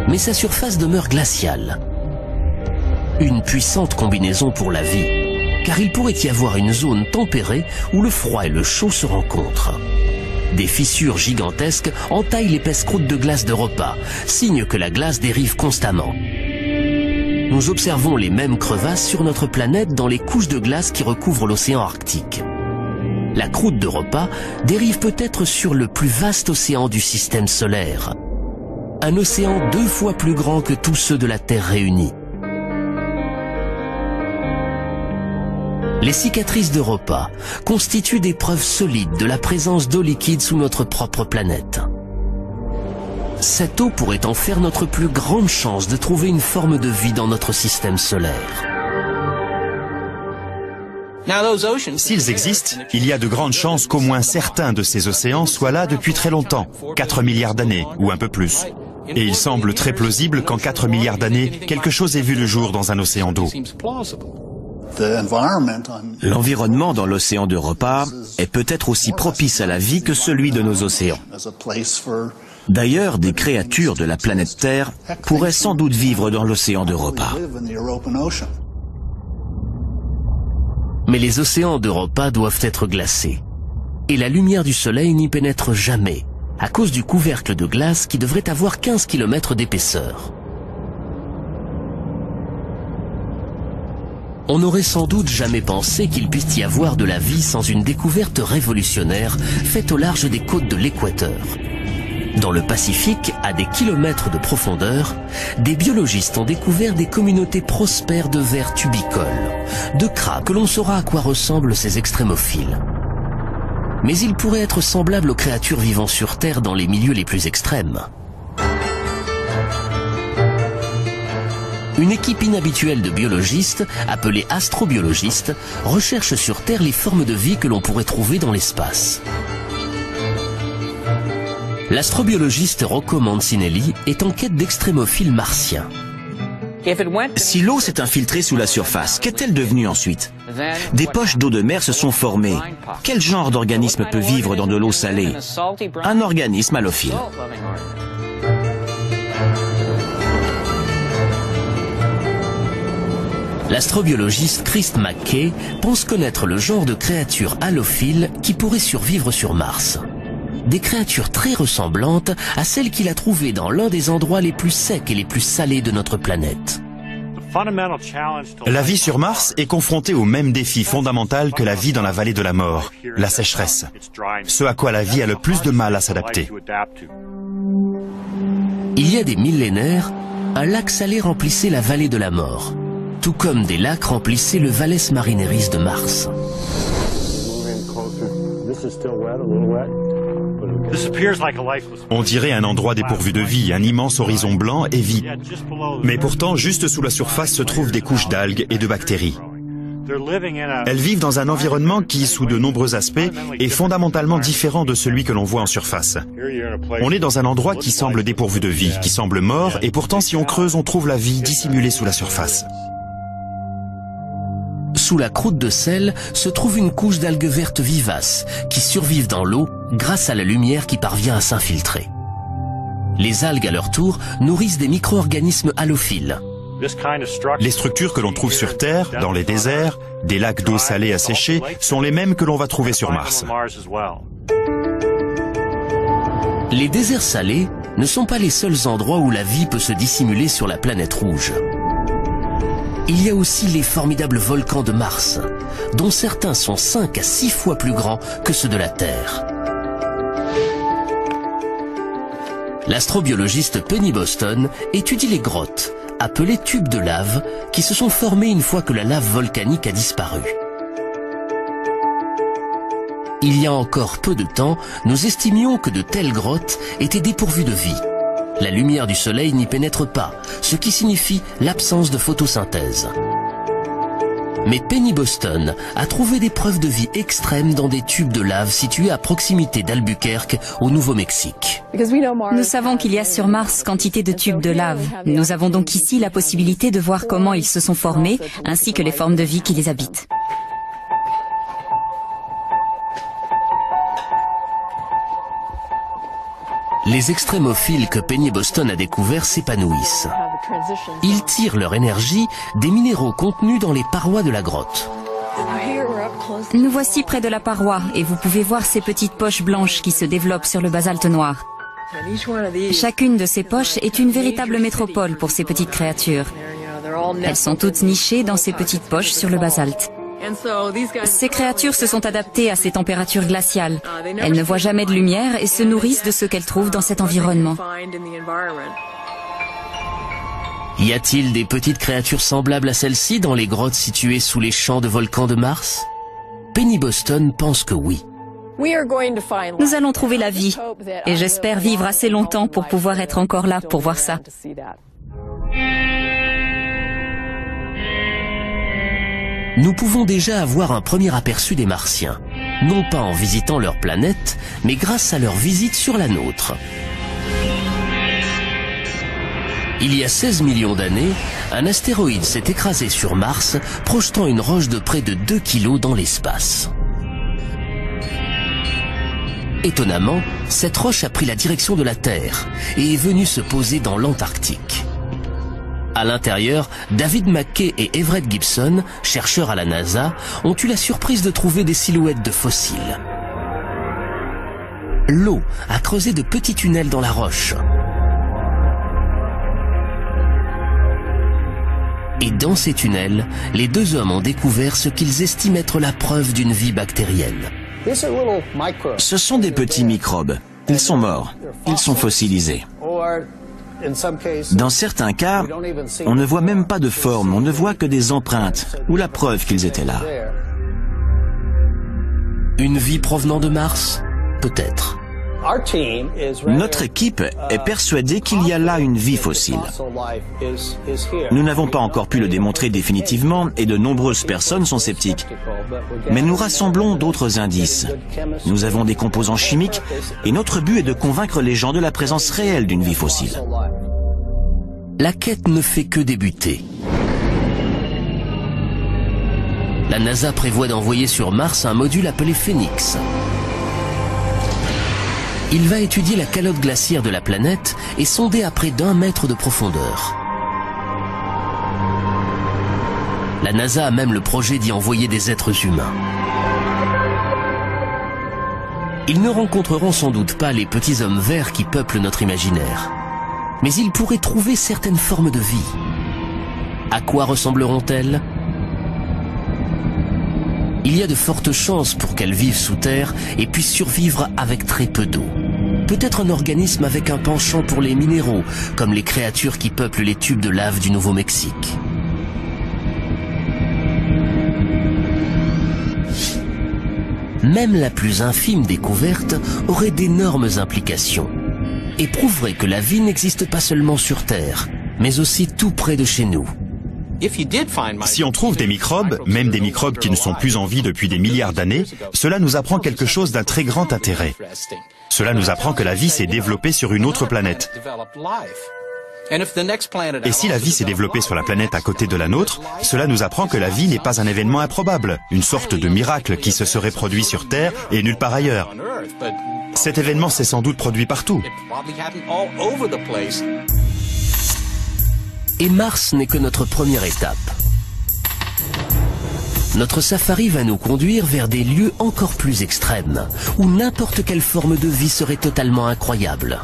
Mais sa surface demeure glaciale. Une puissante combinaison pour la vie, car il pourrait y avoir une zone tempérée où le froid et le chaud se rencontrent. Des fissures gigantesques entaillent l'épaisse croûte de glace d'Europa, signe que la glace dérive constamment. Nous observons les mêmes crevasses sur notre planète dans les couches de glace qui recouvrent l'océan Arctique. La croûte d'Europa dérive peut-être sur le plus vaste océan du système solaire. Un océan 2 fois plus grand que tous ceux de la Terre réunis. Les cicatrices d'Europa constituent des preuves solides de la présence d'eau liquide sous notre propre planète. Cette eau pourrait en faire notre plus grande chance de trouver une forme de vie dans notre système solaire. S'ils existent, il y a de grandes chances qu'au moins certains de ces océans soient là depuis très longtemps, 4 milliards d'années ou un peu plus. Et il semble très plausible qu'en 4 milliards d'années, quelque chose ait vu le jour dans un océan d'eau. L'environnement dans l'océan d'Europa est peut-être aussi propice à la vie que celui de nos océans. D'ailleurs, des créatures de la planète Terre pourraient sans doute vivre dans l'océan d'Europa. Mais les océans d'Europa doivent être glacés. Et la lumière du soleil n'y pénètre jamais, à cause du couvercle de glace qui devrait avoir 15 km d'épaisseur. On n'aurait sans doute jamais pensé qu'il puisse y avoir de la vie sans une découverte révolutionnaire faite au large des côtes de l'équateur. Dans le Pacifique, à des kilomètres de profondeur, des biologistes ont découvert des communautés prospères de vers tubicoles, de crabes que l'on saura à quoi ressemblent ces extrémophiles. Mais ils pourraient être semblables aux créatures vivant sur Terre dans les milieux les plus extrêmes. Une équipe inhabituelle de biologistes, appelée astrobiologistes, recherche sur Terre les formes de vie que l'on pourrait trouver dans l'espace. L'astrobiologiste Rocco Mancinelli est en quête d'extrémophiles martiens. Si l'eau s'est infiltrée sous la surface, qu'est-elle devenue ensuite? Des poches d'eau de mer se sont formées. Quel genre d'organisme peut vivre dans de l'eau salée? Un organisme halophile. L'astrobiologiste Chris McKay pense connaître le genre de créatures halophiles qui pourraient survivre sur Mars. Des créatures très ressemblantes à celles qu'il a trouvées dans l'un des endroits les plus secs et les plus salés de notre planète. La vie sur Mars est confrontée au même défi fondamental que la vie dans la vallée de la mort, la sécheresse. Ce à quoi la vie a le plus de mal à s'adapter. Il y a des millénaires, un lac salé remplissait la vallée de la mort, tout comme des lacs remplissaient le Valles Marineris de Mars. On dirait un endroit dépourvu de vie, un immense horizon blanc et vide. Mais pourtant, juste sous la surface se trouvent des couches d'algues et de bactéries. Elles vivent dans un environnement qui, sous de nombreux aspects, est fondamentalement différent de celui que l'on voit en surface. On est dans un endroit qui semble dépourvu de vie, qui semble mort, et pourtant si on creuse, on trouve la vie dissimulée sous la surface. Sous la croûte de sel se trouve une couche d'algues vertes vivaces qui survivent dans l'eau grâce à la lumière qui parvient à s'infiltrer. Les algues, à leur tour, nourrissent des micro-organismes halophiles. Les structures que l'on trouve sur Terre, dans les déserts, des lacs d'eau salée asséchés, sont les mêmes que l'on va trouver sur Mars. Les déserts salés ne sont pas les seuls endroits où la vie peut se dissimuler sur la planète rouge. Il y a aussi les formidables volcans de Mars, dont certains sont 5 à 6 fois plus grands que ceux de la Terre. L'astrobiologiste Penny Boston étudie les grottes, appelées tubes de lave, qui se sont formées une fois que la lave volcanique a disparu. Il y a encore peu de temps, nous estimions que de telles grottes étaient dépourvues de vie. La lumière du soleil n'y pénètre pas, ce qui signifie l'absence de photosynthèse. Mais Penny Boston a trouvé des preuves de vie extrêmes dans des tubes de lave situés à proximité d'Albuquerque, au Nouveau-Mexique. Nous savons qu'il y a sur Mars quantité de tubes de lave. Nous avons donc ici la possibilité de voir comment ils se sont formés, ainsi que les formes de vie qui les habitent. Les extrémophiles que Penny Boston a découverts s'épanouissent. Ils tirent leur énergie des minéraux contenus dans les parois de la grotte. Nous voici près de la paroi et vous pouvez voir ces petites poches blanches qui se développent sur le basalte noir. Chacune de ces poches est une véritable métropole pour ces petites créatures. Elles sont toutes nichées dans ces petites poches sur le basalte. Ces créatures se sont adaptées à ces températures glaciales. Elles ne voient jamais de lumière et se nourrissent de ce qu'elles trouvent dans cet environnement. Y a-t-il des petites créatures semblables à celles-ci dans les grottes situées sous les champs de volcans de Mars? Penny Boston pense que oui. Nous allons trouver la vie et j'espère vivre assez longtemps pour pouvoir être encore là pour voir ça. Nous pouvons déjà avoir un premier aperçu des Martiens, non pas en visitant leur planète, mais grâce à leur visite sur la nôtre. Il y a 16 millions d'années, un astéroïde s'est écrasé sur Mars, projetant une roche de près de 2 kilos dans l'espace. Étonnamment, cette roche a pris la direction de la Terre et est venue se poser dans l'Antarctique. À l'intérieur, David McKay et Everett Gibson, chercheurs à la NASA, ont eu la surprise de trouver des silhouettes de fossiles. L'eau a creusé de petits tunnels dans la roche. Et dans ces tunnels, les deux hommes ont découvert ce qu'ils estiment être la preuve d'une vie bactérienne. Ce sont des petits microbes. Ils sont morts. Ils sont fossilisés. Dans certains cas, on ne voit même pas de forme, on ne voit que des empreintes ou la preuve qu'ils étaient là. Une vie provenant de Mars? Peut-être. Notre équipe est persuadée qu'il y a là une vie fossile. Nous n'avons pas encore pu le démontrer définitivement et de nombreuses personnes sont sceptiques. Mais nous rassemblons d'autres indices. Nous avons des composants chimiques et notre but est de convaincre les gens de la présence réelle d'une vie fossile. La quête ne fait que débuter. La NASA prévoit d'envoyer sur Mars un module appelé Phoenix. Il va étudier la calotte glaciaire de la planète et sonder à près d'1 mètre de profondeur. La NASA a même le projet d'y envoyer des êtres humains. Ils ne rencontreront sans doute pas les petits hommes verts qui peuplent notre imaginaire. Mais ils pourraient trouver certaines formes de vie. À quoi ressembleront-elles? Il y a de fortes chances pour qu'elles vivent sous terre et puissent survivre avec très peu d'eau. Peut-être un organisme avec un penchant pour les minéraux, comme les créatures qui peuplent les tubes de lave du Nouveau-Mexique. Même la plus infime découverte aurait d'énormes implications et prouverait que la vie n'existe pas seulement sur Terre, mais aussi tout près de chez nous. Si on trouve des microbes, même des microbes qui ne sont plus en vie depuis des milliards d'années, cela nous apprend quelque chose d'un très grand intérêt. Cela nous apprend que la vie s'est développée sur une autre planète. Et si la vie s'est développée sur la planète à côté de la nôtre, cela nous apprend que la vie n'est pas un événement improbable, une sorte de miracle qui se serait produit sur Terre et nulle part ailleurs. Cet événement s'est sans doute produit partout. Et Mars n'est que notre première étape. Notre safari va nous conduire vers des lieux encore plus extrêmes, où n'importe quelle forme de vie serait totalement incroyable.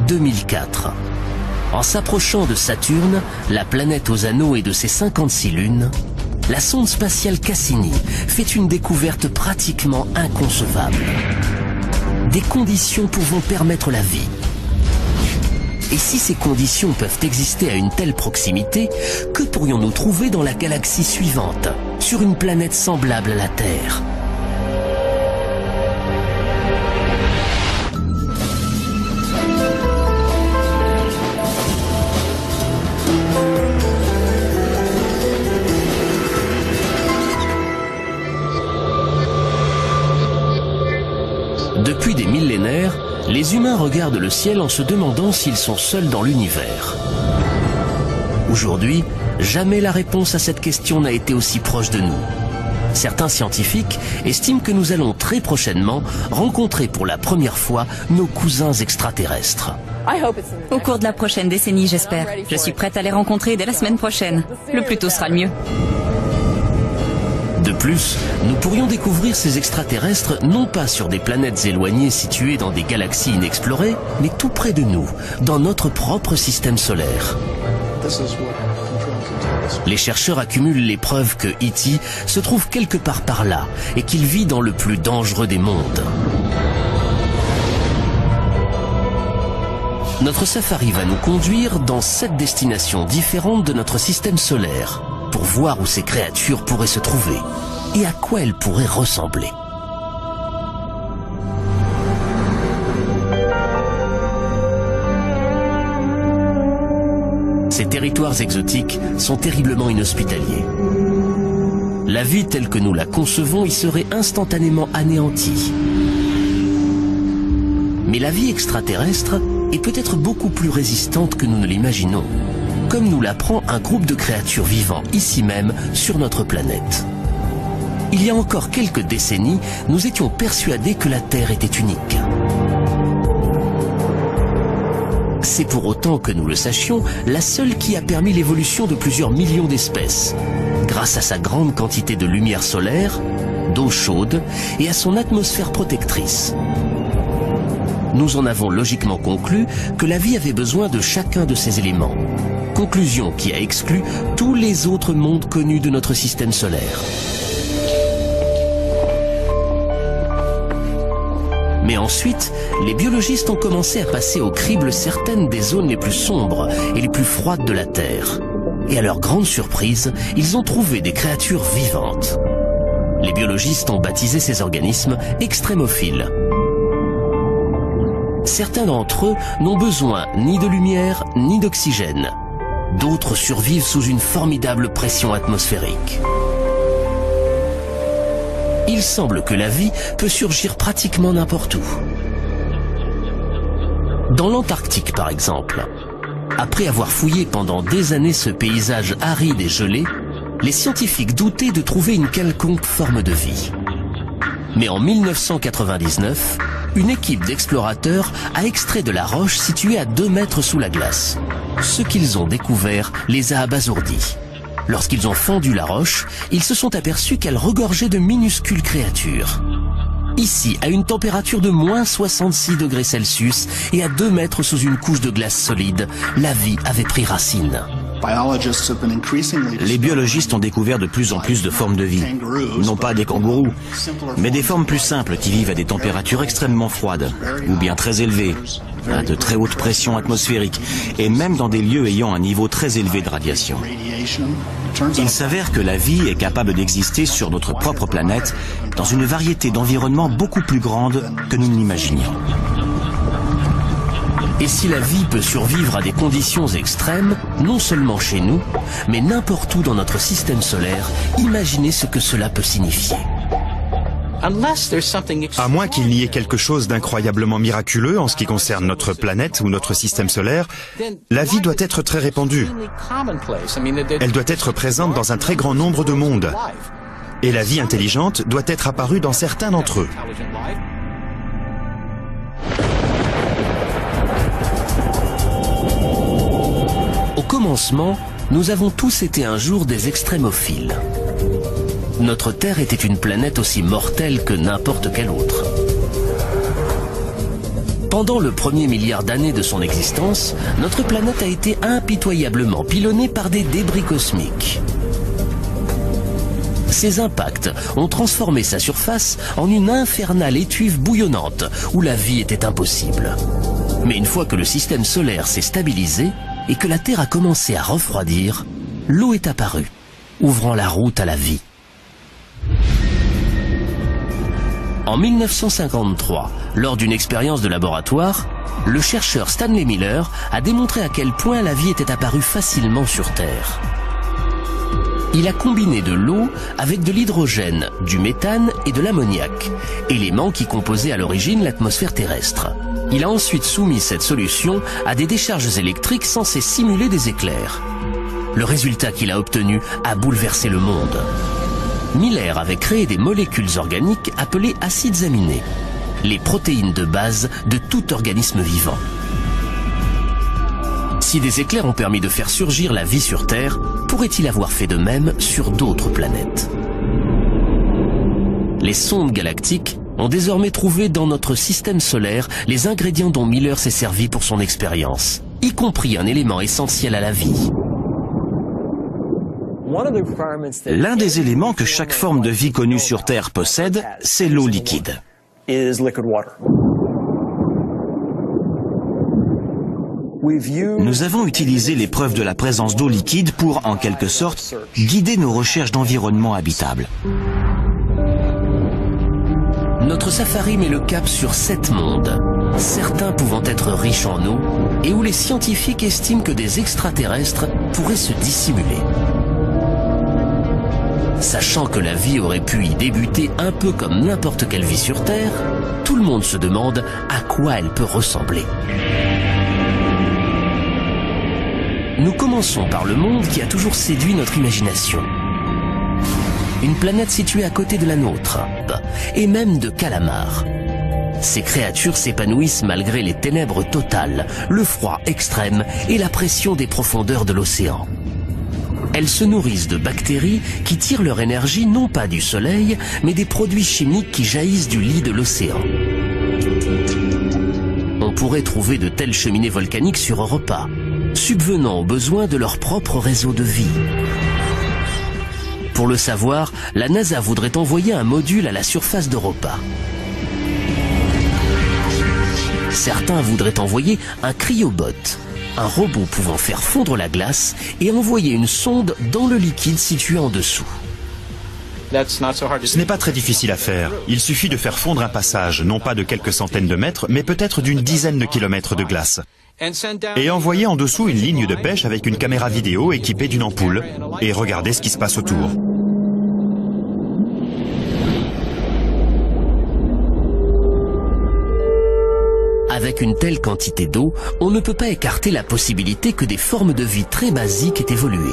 « 2004. En s'approchant de Saturne, la planète aux anneaux et de ses 56 lunes, la sonde spatiale Cassini fait une découverte pratiquement inconcevable. Des conditions pouvant permettre la vie. Et si ces conditions peuvent exister à une telle proximité, que pourrions-nous trouver dans la galaxie suivante, sur une planète semblable à la Terre ? Depuis des millénaires, les humains regardent le ciel en se demandant s'ils sont seuls dans l'univers. Aujourd'hui, jamais la réponse à cette question n'a été aussi proche de nous. Certains scientifiques estiment que nous allons très prochainement rencontrer pour la première fois nos cousins extraterrestres. Au cours de la prochaine décennie, j'espère. Je suis prête à les rencontrer dès la semaine prochaine. Le plus tôt sera le mieux. De plus, nous pourrions découvrir ces extraterrestres non pas sur des planètes éloignées situées dans des galaxies inexplorées, mais tout près de nous, dans notre propre système solaire. Les chercheurs accumulent les preuves que E.T. se trouve quelque part par là et qu'il vit dans le plus dangereux des mondes. Notre safari va nous conduire dans 7 destinations différentes de notre système solaire, pour voir où ces créatures pourraient se trouver et à quoi elles pourraient ressembler. Ces territoires exotiques sont terriblement inhospitaliers. La vie telle que nous la concevons y serait instantanément anéantie. Mais la vie extraterrestre est peut-être beaucoup plus résistante que nous ne l'imaginons, comme nous l'apprend un groupe de créatures vivant ici même sur notre planète. Il y a encore quelques décennies, nous étions persuadés que la Terre était unique. C'est pour autant que nous le sachions, la seule qui a permis l'évolution de plusieurs millions d'espèces, grâce à sa grande quantité de lumière solaire, d'eau chaude et à son atmosphère protectrice. Nous en avons logiquement conclu que la vie avait besoin de chacun de ces éléments. Conclusion qui a exclu tous les autres mondes connus de notre système solaire. Mais ensuite, les biologistes ont commencé à passer au crible certaines des zones les plus sombres et les plus froides de la Terre. Et à leur grande surprise, ils ont trouvé des créatures vivantes. Les biologistes ont baptisé ces organismes extrémophiles. Certains d'entre eux n'ont besoin ni de lumière ni d'oxygène. D'autres survivent sous une formidable pression atmosphérique. Il semble que la vie peut surgir pratiquement n'importe où. Dans l'Antarctique par exemple, après avoir fouillé pendant des années ce paysage aride et gelé, les scientifiques doutaient de trouver une quelconque forme de vie. Mais en 1999, une équipe d'explorateurs a extrait de la roche située à 2 mètres sous la glace. Ce qu'ils ont découvert les a abasourdis. Lorsqu'ils ont fendu la roche, ils se sont aperçus qu'elle regorgeait de minuscules créatures. Ici, à une température de moins 66 degrés Celsius et à 2 mètres sous une couche de glace solide, la vie avait pris racine. Les biologistes ont découvert de plus en plus de formes de vie. Non pas des kangourous, mais des formes plus simples qui vivent à des températures extrêmement froides, ou bien très élevées, à de très hautes pressions atmosphériques, et même dans des lieux ayant un niveau très élevé de radiation. Il s'avère que la vie est capable d'exister sur notre propre planète dans une variété d'environnements beaucoup plus grande que nous ne l'imaginions. Et si la vie peut survivre à des conditions extrêmes, non seulement chez nous, mais n'importe où dans notre système solaire, imaginez ce que cela peut signifier. À moins qu'il n'y ait quelque chose d'incroyablement miraculeux en ce qui concerne notre planète ou notre système solaire, la vie doit être très répandue. Elle doit être présente dans un très grand nombre de mondes. Et la vie intelligente doit être apparue dans certains d'entre eux. Au commencement, nous avons tous été un jour des extrémophiles. Notre Terre était une planète aussi mortelle que n'importe quelle autre. Pendant le premier milliard d'années de son existence, notre planète a été impitoyablement pilonnée par des débris cosmiques. Ces impacts ont transformé sa surface en une infernale étuve bouillonnante où la vie était impossible. Mais une fois que le système solaire s'est stabilisé et que la Terre a commencé à refroidir, l'eau est apparue, ouvrant la route à la vie. En 1953, lors d'une expérience de laboratoire, le chercheur Stanley Miller a démontré à quel point la vie était apparue facilement sur Terre. Il a combiné de l'eau avec de l'hydrogène, du méthane et de l'ammoniac, éléments qui composaient à l'origine l'atmosphère terrestre. Il a ensuite soumis cette solution à des décharges électriques censées simuler des éclairs. Le résultat qu'il a obtenu a bouleversé le monde. Miller avait créé des molécules organiques appelées acides aminés, les protéines de base de tout organisme vivant. Si des éclairs ont permis de faire surgir la vie sur Terre, pourrait-il avoir fait de même sur d'autres planètes? Les sondes galactiques ont désormais trouvé dans notre système solaire les ingrédients dont Miller s'est servi pour son expérience, y compris un élément essentiel à la vie. L'un des éléments que chaque forme de vie connue sur Terre possède, c'est l'eau liquide. Nous avons utilisé les preuves de la présence d'eau liquide pour, en quelque sorte, guider nos recherches d'environnement habitable. Notre safari met le cap sur 7 mondes, certains pouvant être riches en eau, et où les scientifiques estiment que des extraterrestres pourraient se dissimuler. Sachant que la vie aurait pu y débuter un peu comme n'importe quelle vie sur Terre, tout le monde se demande à quoi elle peut ressembler. Nous commençons par le monde qui a toujours séduit notre imagination. Une planète située à côté de la nôtre, et même de calamars. Ces créatures s'épanouissent malgré les ténèbres totales, le froid extrême et la pression des profondeurs de l'océan. Elles se nourrissent de bactéries qui tirent leur énergie non pas du soleil, mais des produits chimiques qui jaillissent du lit de l'océan. On pourrait trouver de telles cheminées volcaniques sur Europa, subvenant aux besoins de leur propre réseau de vie. Pour le savoir, la NASA voudrait envoyer un module à la surface d'Europa. Certains voudraient envoyer un cryobot, un robot pouvant faire fondre la glace et envoyer une sonde dans le liquide situé en dessous. Ce n'est pas très difficile à faire. Il suffit de faire fondre un passage, non pas de quelques centaines de mètres, mais peut-être d'une dizaine de kilomètres de glace. Et envoyer en dessous une ligne de pêche avec une caméra vidéo équipée d'une ampoule et regarder ce qui se passe autour. Avec une telle quantité d'eau, on ne peut pas écarter la possibilité que des formes de vie très basiques aient évolué.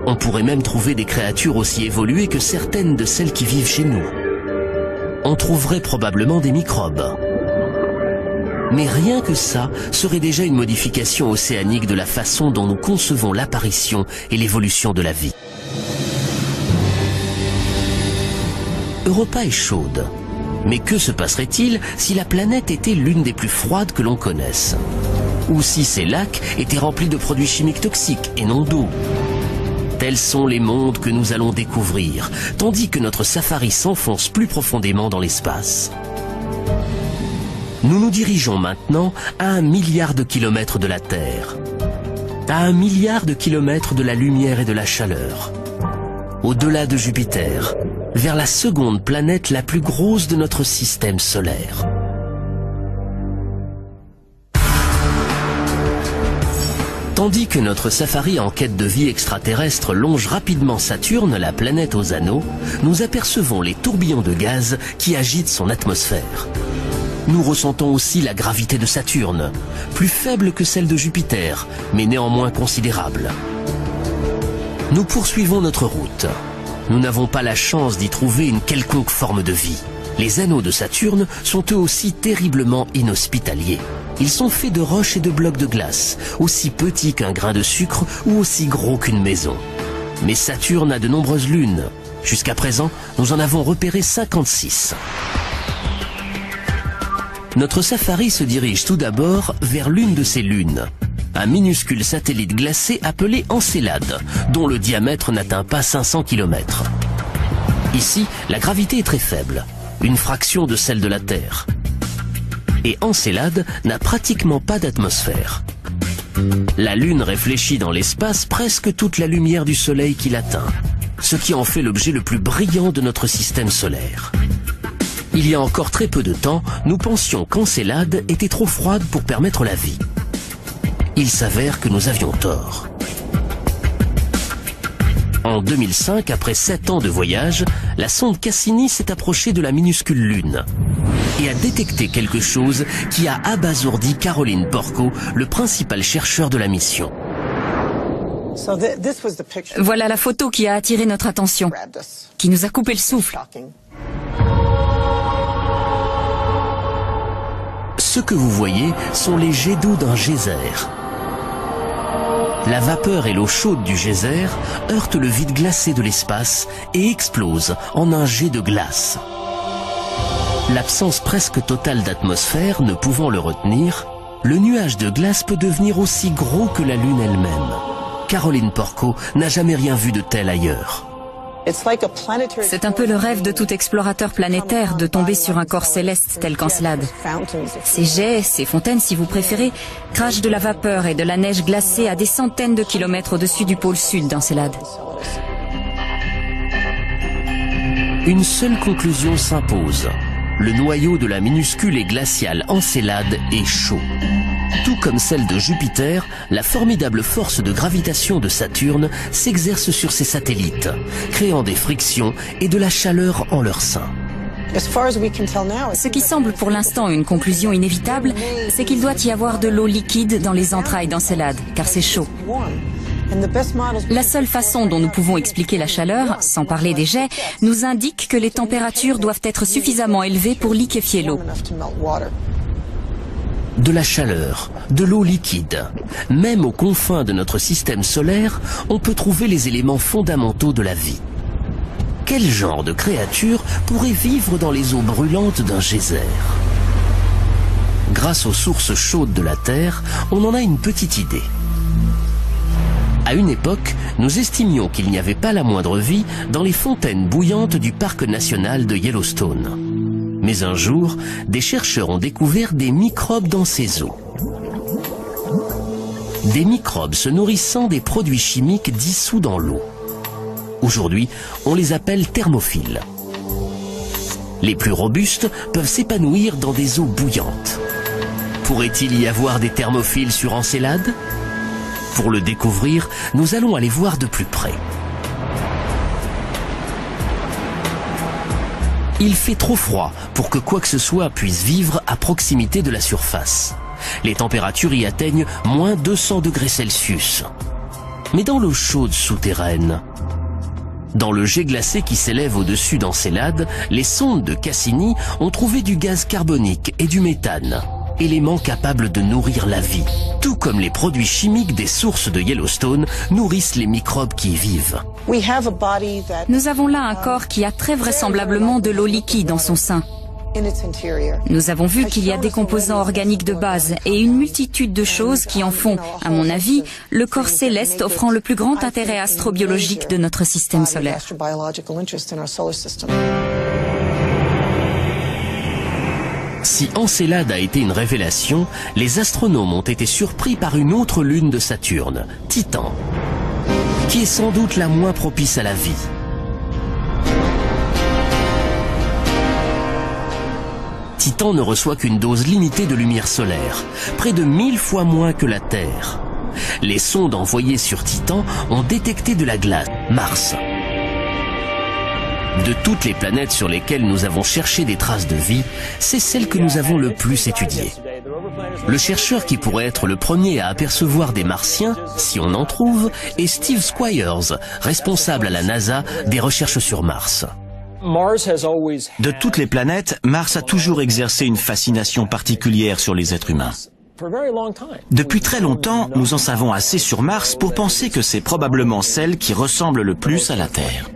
On pourrait même trouver des créatures aussi évoluées que certaines de celles qui vivent chez nous. on trouverait probablement des microbes. Mais rien que ça serait déjà une modification océanique de la façon dont nous concevons l'apparition et l'évolution de la vie. Europa est chaude. Mais que se passerait-il si la planète était l'une des plus froides que l'on connaisse? Ou si ces lacs étaient remplis de produits chimiques toxiques et non d'eau? Tels sont les mondes que nous allons découvrir, tandis que notre safari s'enfonce plus profondément dans l'espace. Nous nous dirigeons maintenant à 1 milliard de kilomètres de la Terre, à 1 milliard de kilomètres de la lumière et de la chaleur, au-delà de Jupiter, vers la seconde planète la plus grosse de notre système solaire. Tandis que notre safari en quête de vie extraterrestre longe rapidement Saturne, la planète aux anneaux, nous apercevons les tourbillons de gaz qui agitent son atmosphère. Nous ressentons aussi la gravité de Saturne, plus faible que celle de Jupiter, mais néanmoins considérable. Nous poursuivons notre route. Nous n'avons pas la chance d'y trouver une quelconque forme de vie. Les anneaux de Saturne sont eux aussi terriblement inhospitaliers. Ils sont faits de roches et de blocs de glace, aussi petits qu'un grain de sucre ou aussi gros qu'une maison. Mais Saturne a de nombreuses lunes. Jusqu'à présent, nous en avons repéré 56. Notre safari se dirige tout d'abord vers l'une de ces lunes, un minuscule satellite glacé appelé Encélade, dont le diamètre n'atteint pas 500 km. Ici, la gravité est très faible, une fraction de celle de la Terre. Et Encélade n'a pratiquement pas d'atmosphère. La Lune réfléchit dans l'espace presque toute la lumière du Soleil qui l'atteint, ce qui en fait l'objet le plus brillant de notre système solaire. Il y a encore très peu de temps, nous pensions qu'Encélade était trop froide pour permettre la vie. Il s'avère que nous avions tort. En 2005, après 7 ans de voyage, la sonde Cassini s'est approchée de la minuscule Lune et a détecté quelque chose qui a abasourdi Caroline Porco, le principal chercheur de la mission. Voilà la photo qui a attiré notre attention, qui nous a coupé le souffle. Ce que vous voyez sont les jets d'eau d'un geyser. La vapeur et l'eau chaude du geyser heurtent le vide glacé de l'espace et explosent en un jet de glace. L'absence presque totale d'atmosphère ne pouvant le retenir, le nuage de glace peut devenir aussi gros que la Lune elle-même. Caroline Porco n'a jamais rien vu de tel ailleurs. C'est un peu le rêve de tout explorateur planétaire de tomber sur un corps céleste tel qu'Encélade. Ces jets, ces fontaines si vous préférez, crachent de la vapeur et de la neige glacée à des centaines de kilomètres au-dessus du pôle sud d'Encélade. Une seule conclusion s'impose. Le noyau de la minuscule et glaciale Encélade est chaud. Tout comme celle de Jupiter, la formidable force de gravitation de Saturne s'exerce sur ses satellites, créant des frictions et de la chaleur en leur sein. Ce qui semble pour l'instant une conclusion inévitable, c'est qu'il doit y avoir de l'eau liquide dans les entrailles d'Encélade, car c'est chaud. La seule façon dont nous pouvons expliquer la chaleur, sans parler des jets, nous indique que les températures doivent être suffisamment élevées pour liquéfier l'eau. De la chaleur, de l'eau liquide. Même aux confins de notre système solaire, on peut trouver les éléments fondamentaux de la vie. Quel genre de créature pourrait vivre dans les eaux brûlantes d'un geyser? Grâce aux sources chaudes de la Terre, on en a une petite idée. À une époque, nous estimions qu'il n'y avait pas la moindre vie dans les fontaines bouillantes du parc national de Yellowstone. Mais un jour, des chercheurs ont découvert des microbes dans ces eaux. Des microbes se nourrissant des produits chimiques dissous dans l'eau. Aujourd'hui, on les appelle thermophiles. Les plus robustes peuvent s'épanouir dans des eaux bouillantes. Pourrait-il y avoir des thermophiles sur Encélade? Pour le découvrir, nous allons aller voir de plus près. Il fait trop froid pour que quoi que ce soit puisse vivre à proximité de la surface. Les températures y atteignent moins 200 degrés Celsius. Mais dans l'eau chaude souterraine, Dans le jet glacé qui s'élève au-dessus d'Encelade, les sondes de Cassini ont trouvé du gaz carbonique et du méthane, éléments capables de nourrir la vie, tout comme les produits chimiques des sources de Yellowstone nourrissent les microbes qui y vivent. Nous avons là un corps qui a très vraisemblablement de l'eau liquide dans son sein. Nous avons vu qu'il y a des composants organiques de base et une multitude de choses qui en font, à mon avis, le corps céleste offrant le plus grand intérêt astrobiologique de notre système solaire. Si Encelade a été une révélation, les astronomes ont été surpris par une autre lune de Saturne, Titan, qui est sans doute la moins propice à la vie. Titan ne reçoit qu'une dose limitée de lumière solaire, près de 1000 fois moins que la Terre. Les sondes envoyées sur Titan ont détecté de la glace, Mars. De toutes les planètes sur lesquelles nous avons cherché des traces de vie, c'est celle que nous avons le plus étudiée. Le chercheur qui pourrait être le premier à apercevoir des Martiens, si on en trouve, est Steve Squyres, responsable à la NASA des recherches sur Mars. De toutes les planètes, Mars a toujours exercé une fascination particulière sur les êtres humains. Depuis très longtemps, nous en savons assez sur Mars pour penser que c'est probablement celle qui ressemble le plus à la Terre.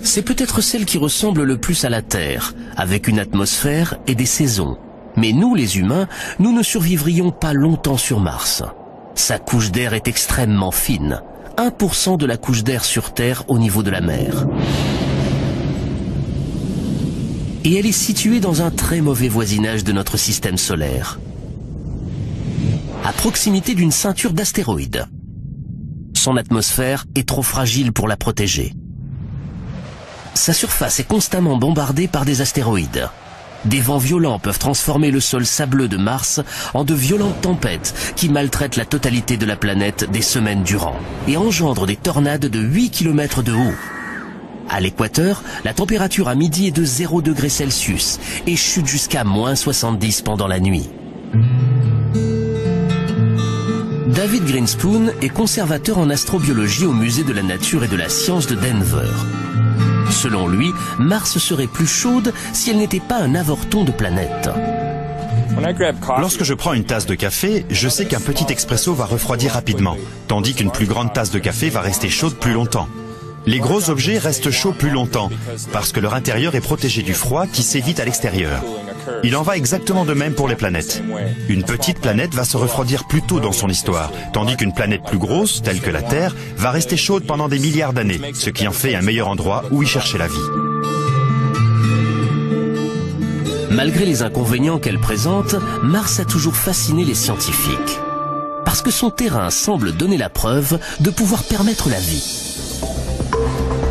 C'est peut-être celle qui ressemble le plus à la Terre, avec une atmosphère et des saisons. Mais nous, les humains, nous ne survivrions pas longtemps sur Mars. Sa couche d'air est extrêmement fine, 1% de la couche d'air sur Terre au niveau de la mer. Et elle est située dans un très mauvais voisinage de notre système solaire, à proximité d'une ceinture d'astéroïdes. Son atmosphère est trop fragile pour la protéger. Sa surface est constamment bombardée par des astéroïdes. Des vents violents peuvent transformer le sol sableux de Mars en de violentes tempêtes qui maltraitent la totalité de la planète des semaines durant et engendrent des tornades de 8 km de haut. À l'équateur, la température à midi est de 0 degrés Celsius et chute jusqu'à -70 pendant la nuit. David Grinspoon est conservateur en astrobiologie au Musée de la Nature et de la Science de Denver. Selon lui, Mars serait plus chaude si elle n'était pas un avorton de planète. Lorsque je prends une tasse de café, je sais qu'un petit expresso va refroidir rapidement, tandis qu'une plus grande tasse de café va rester chaude plus longtemps. Les gros objets restent chauds plus longtemps, parce que leur intérieur est protégé du froid qui s'évite à l'extérieur. Il en va exactement de même pour les planètes. Une petite planète va se refroidir plus tôt dans son histoire, tandis qu'une planète plus grosse, telle que la Terre, va rester chaude pendant des milliards d'années, ce qui en fait un meilleur endroit où y chercher la vie. Malgré les inconvénients qu'elle présente, Mars a toujours fasciné les scientifiques. Parce que son terrain semble donner la preuve de pouvoir permettre la vie.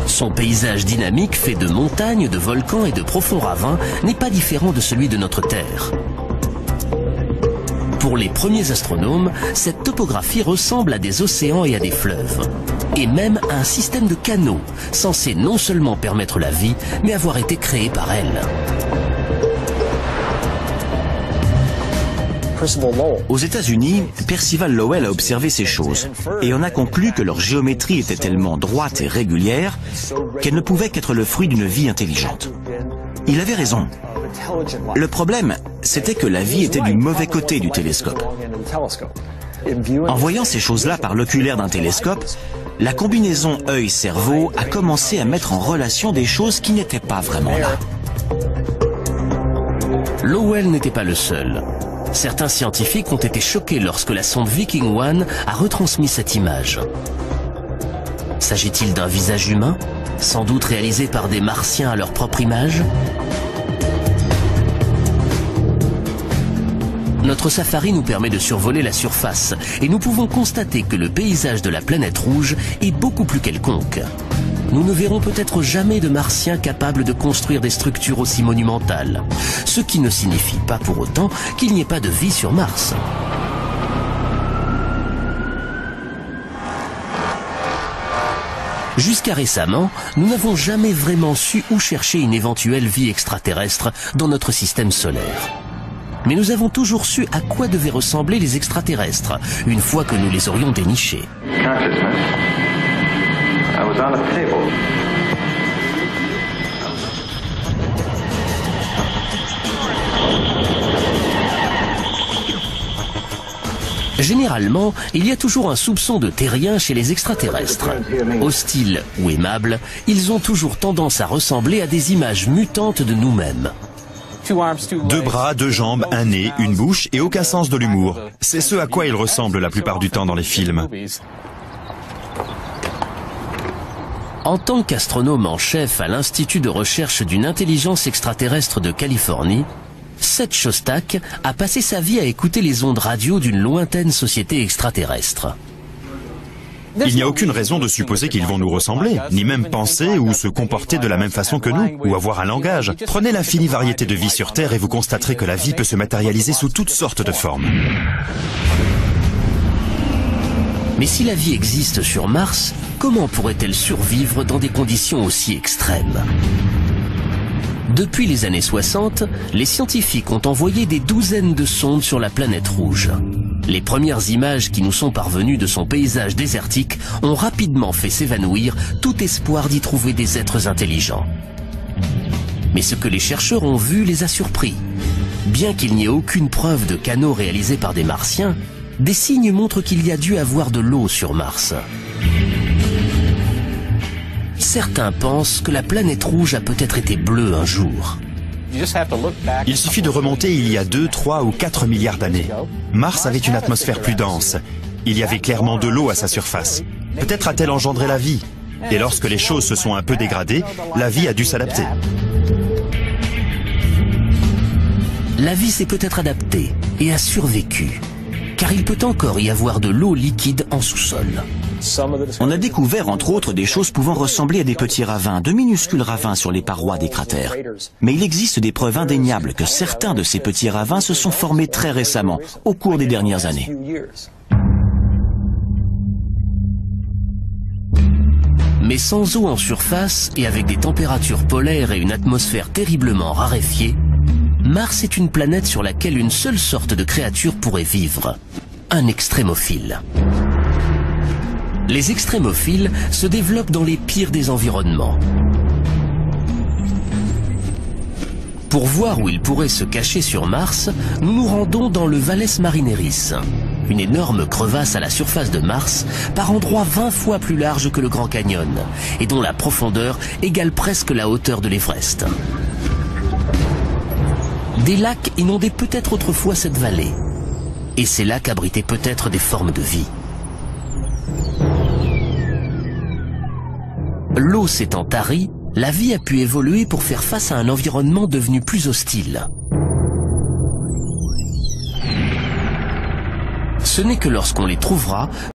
Son paysage dynamique fait de montagnes, de volcans et de profonds ravins n'est pas différent de celui de notre Terre. Pour les premiers astronomes, cette topographie ressemble à des océans et à des fleuves. Et même à un système de canaux, censé non seulement permettre la vie, mais avoir été créé par elle. Aux États-Unis, Percival Lowell a observé ces choses et en a conclu que leur géométrie était tellement droite et régulière qu'elle ne pouvait qu'être le fruit d'une vie intelligente. Il avait raison. Le problème, c'était que la vie était du mauvais côté du télescope. En voyant ces choses-là par l'oculaire d'un télescope, la combinaison œil-cerveau a commencé à mettre en relation des choses qui n'étaient pas vraiment là. Lowell n'était pas le seul. Certains scientifiques ont été choqués lorsque la sonde Viking 1 a retransmis cette image. S'agit-il d'un visage humain, sans doute réalisé par des Martiens à leur propre image? Notre safari nous permet de survoler la surface et nous pouvons constater que le paysage de la planète rouge est beaucoup plus quelconque. Nous ne verrons peut-être jamais de Martiens capables de construire des structures aussi monumentales, ce qui ne signifie pas pour autant qu'il n'y ait pas de vie sur Mars. Jusqu'à récemment, nous n'avons jamais vraiment su où chercher une éventuelle vie extraterrestre dans notre système solaire. Mais nous avons toujours su à quoi devaient ressembler les extraterrestres, une fois que nous les aurions dénichés. Généralement, il y a toujours un soupçon de terrien chez les extraterrestres. Hostiles ou aimables, ils ont toujours tendance à ressembler à des images mutantes de nous-mêmes. 2 bras, 2 jambes, un nez, une bouche et aucun sens de l'humour. C'est ce à quoi ils ressemblent la plupart du temps dans les films. En tant qu'astronome en chef à l'Institut de recherche d'une intelligence extraterrestre de Californie, Seth Shostak a passé sa vie à écouter les ondes radio d'une lointaine société extraterrestre. Il n'y a aucune raison de supposer qu'ils vont nous ressembler, ni même penser ou se comporter de la même façon que nous, ou avoir un langage. Prenez l'infinie variété de vie sur Terre et vous constaterez que la vie peut se matérialiser sous toutes sortes de formes. Mais si la vie existe sur Mars, comment pourrait-elle survivre dans des conditions aussi extrêmes ? Depuis les années 60, les scientifiques ont envoyé des douzaines de sondes sur la planète rouge. Les premières images qui nous sont parvenues de son paysage désertique ont rapidement fait s'évanouir tout espoir d'y trouver des êtres intelligents. Mais ce que les chercheurs ont vu les a surpris. Bien qu'il n'y ait aucune preuve de canaux réalisés par des Martiens, des signes montrent qu'il y a dû avoir de l'eau sur Mars. Certains pensent que la planète rouge a peut-être été bleue un jour. Il suffit de remonter il y a 2, 3 ou 4 milliards d'années. Mars avait une atmosphère plus dense. Il y avait clairement de l'eau à sa surface. Peut-être a-t-elle engendré la vie. Et lorsque les choses se sont un peu dégradées, la vie a dû s'adapter. La vie s'est peut-être adaptée et a survécu, car il peut encore y avoir de l'eau liquide en sous-sol. On a découvert entre autres des choses pouvant ressembler à des petits ravins, de minuscules ravins sur les parois des cratères. Mais il existe des preuves indéniables que certains de ces petits ravins se sont formés très récemment, au cours des dernières années. Mais sans eau en surface et avec des températures polaires et une atmosphère terriblement raréfiée, Mars est une planète sur laquelle une seule sorte de créature pourrait vivre, un extrémophile. Les extrémophiles se développent dans les pires des environnements. Pour voir où ils pourraient se cacher sur Mars, nous nous rendons dans le Valles Marineris, une énorme crevasse à la surface de Mars, par endroits 20 fois plus large que le Grand Canyon, et dont la profondeur égale presque la hauteur de l'Everest. Des lacs inondaient peut-être autrefois cette vallée, et ces lacs abritaient peut-être des formes de vie. L'eau s'étant tarie, la vie a pu évoluer pour faire face à un environnement devenu plus hostile. Ce n'est que lorsqu'on les trouvera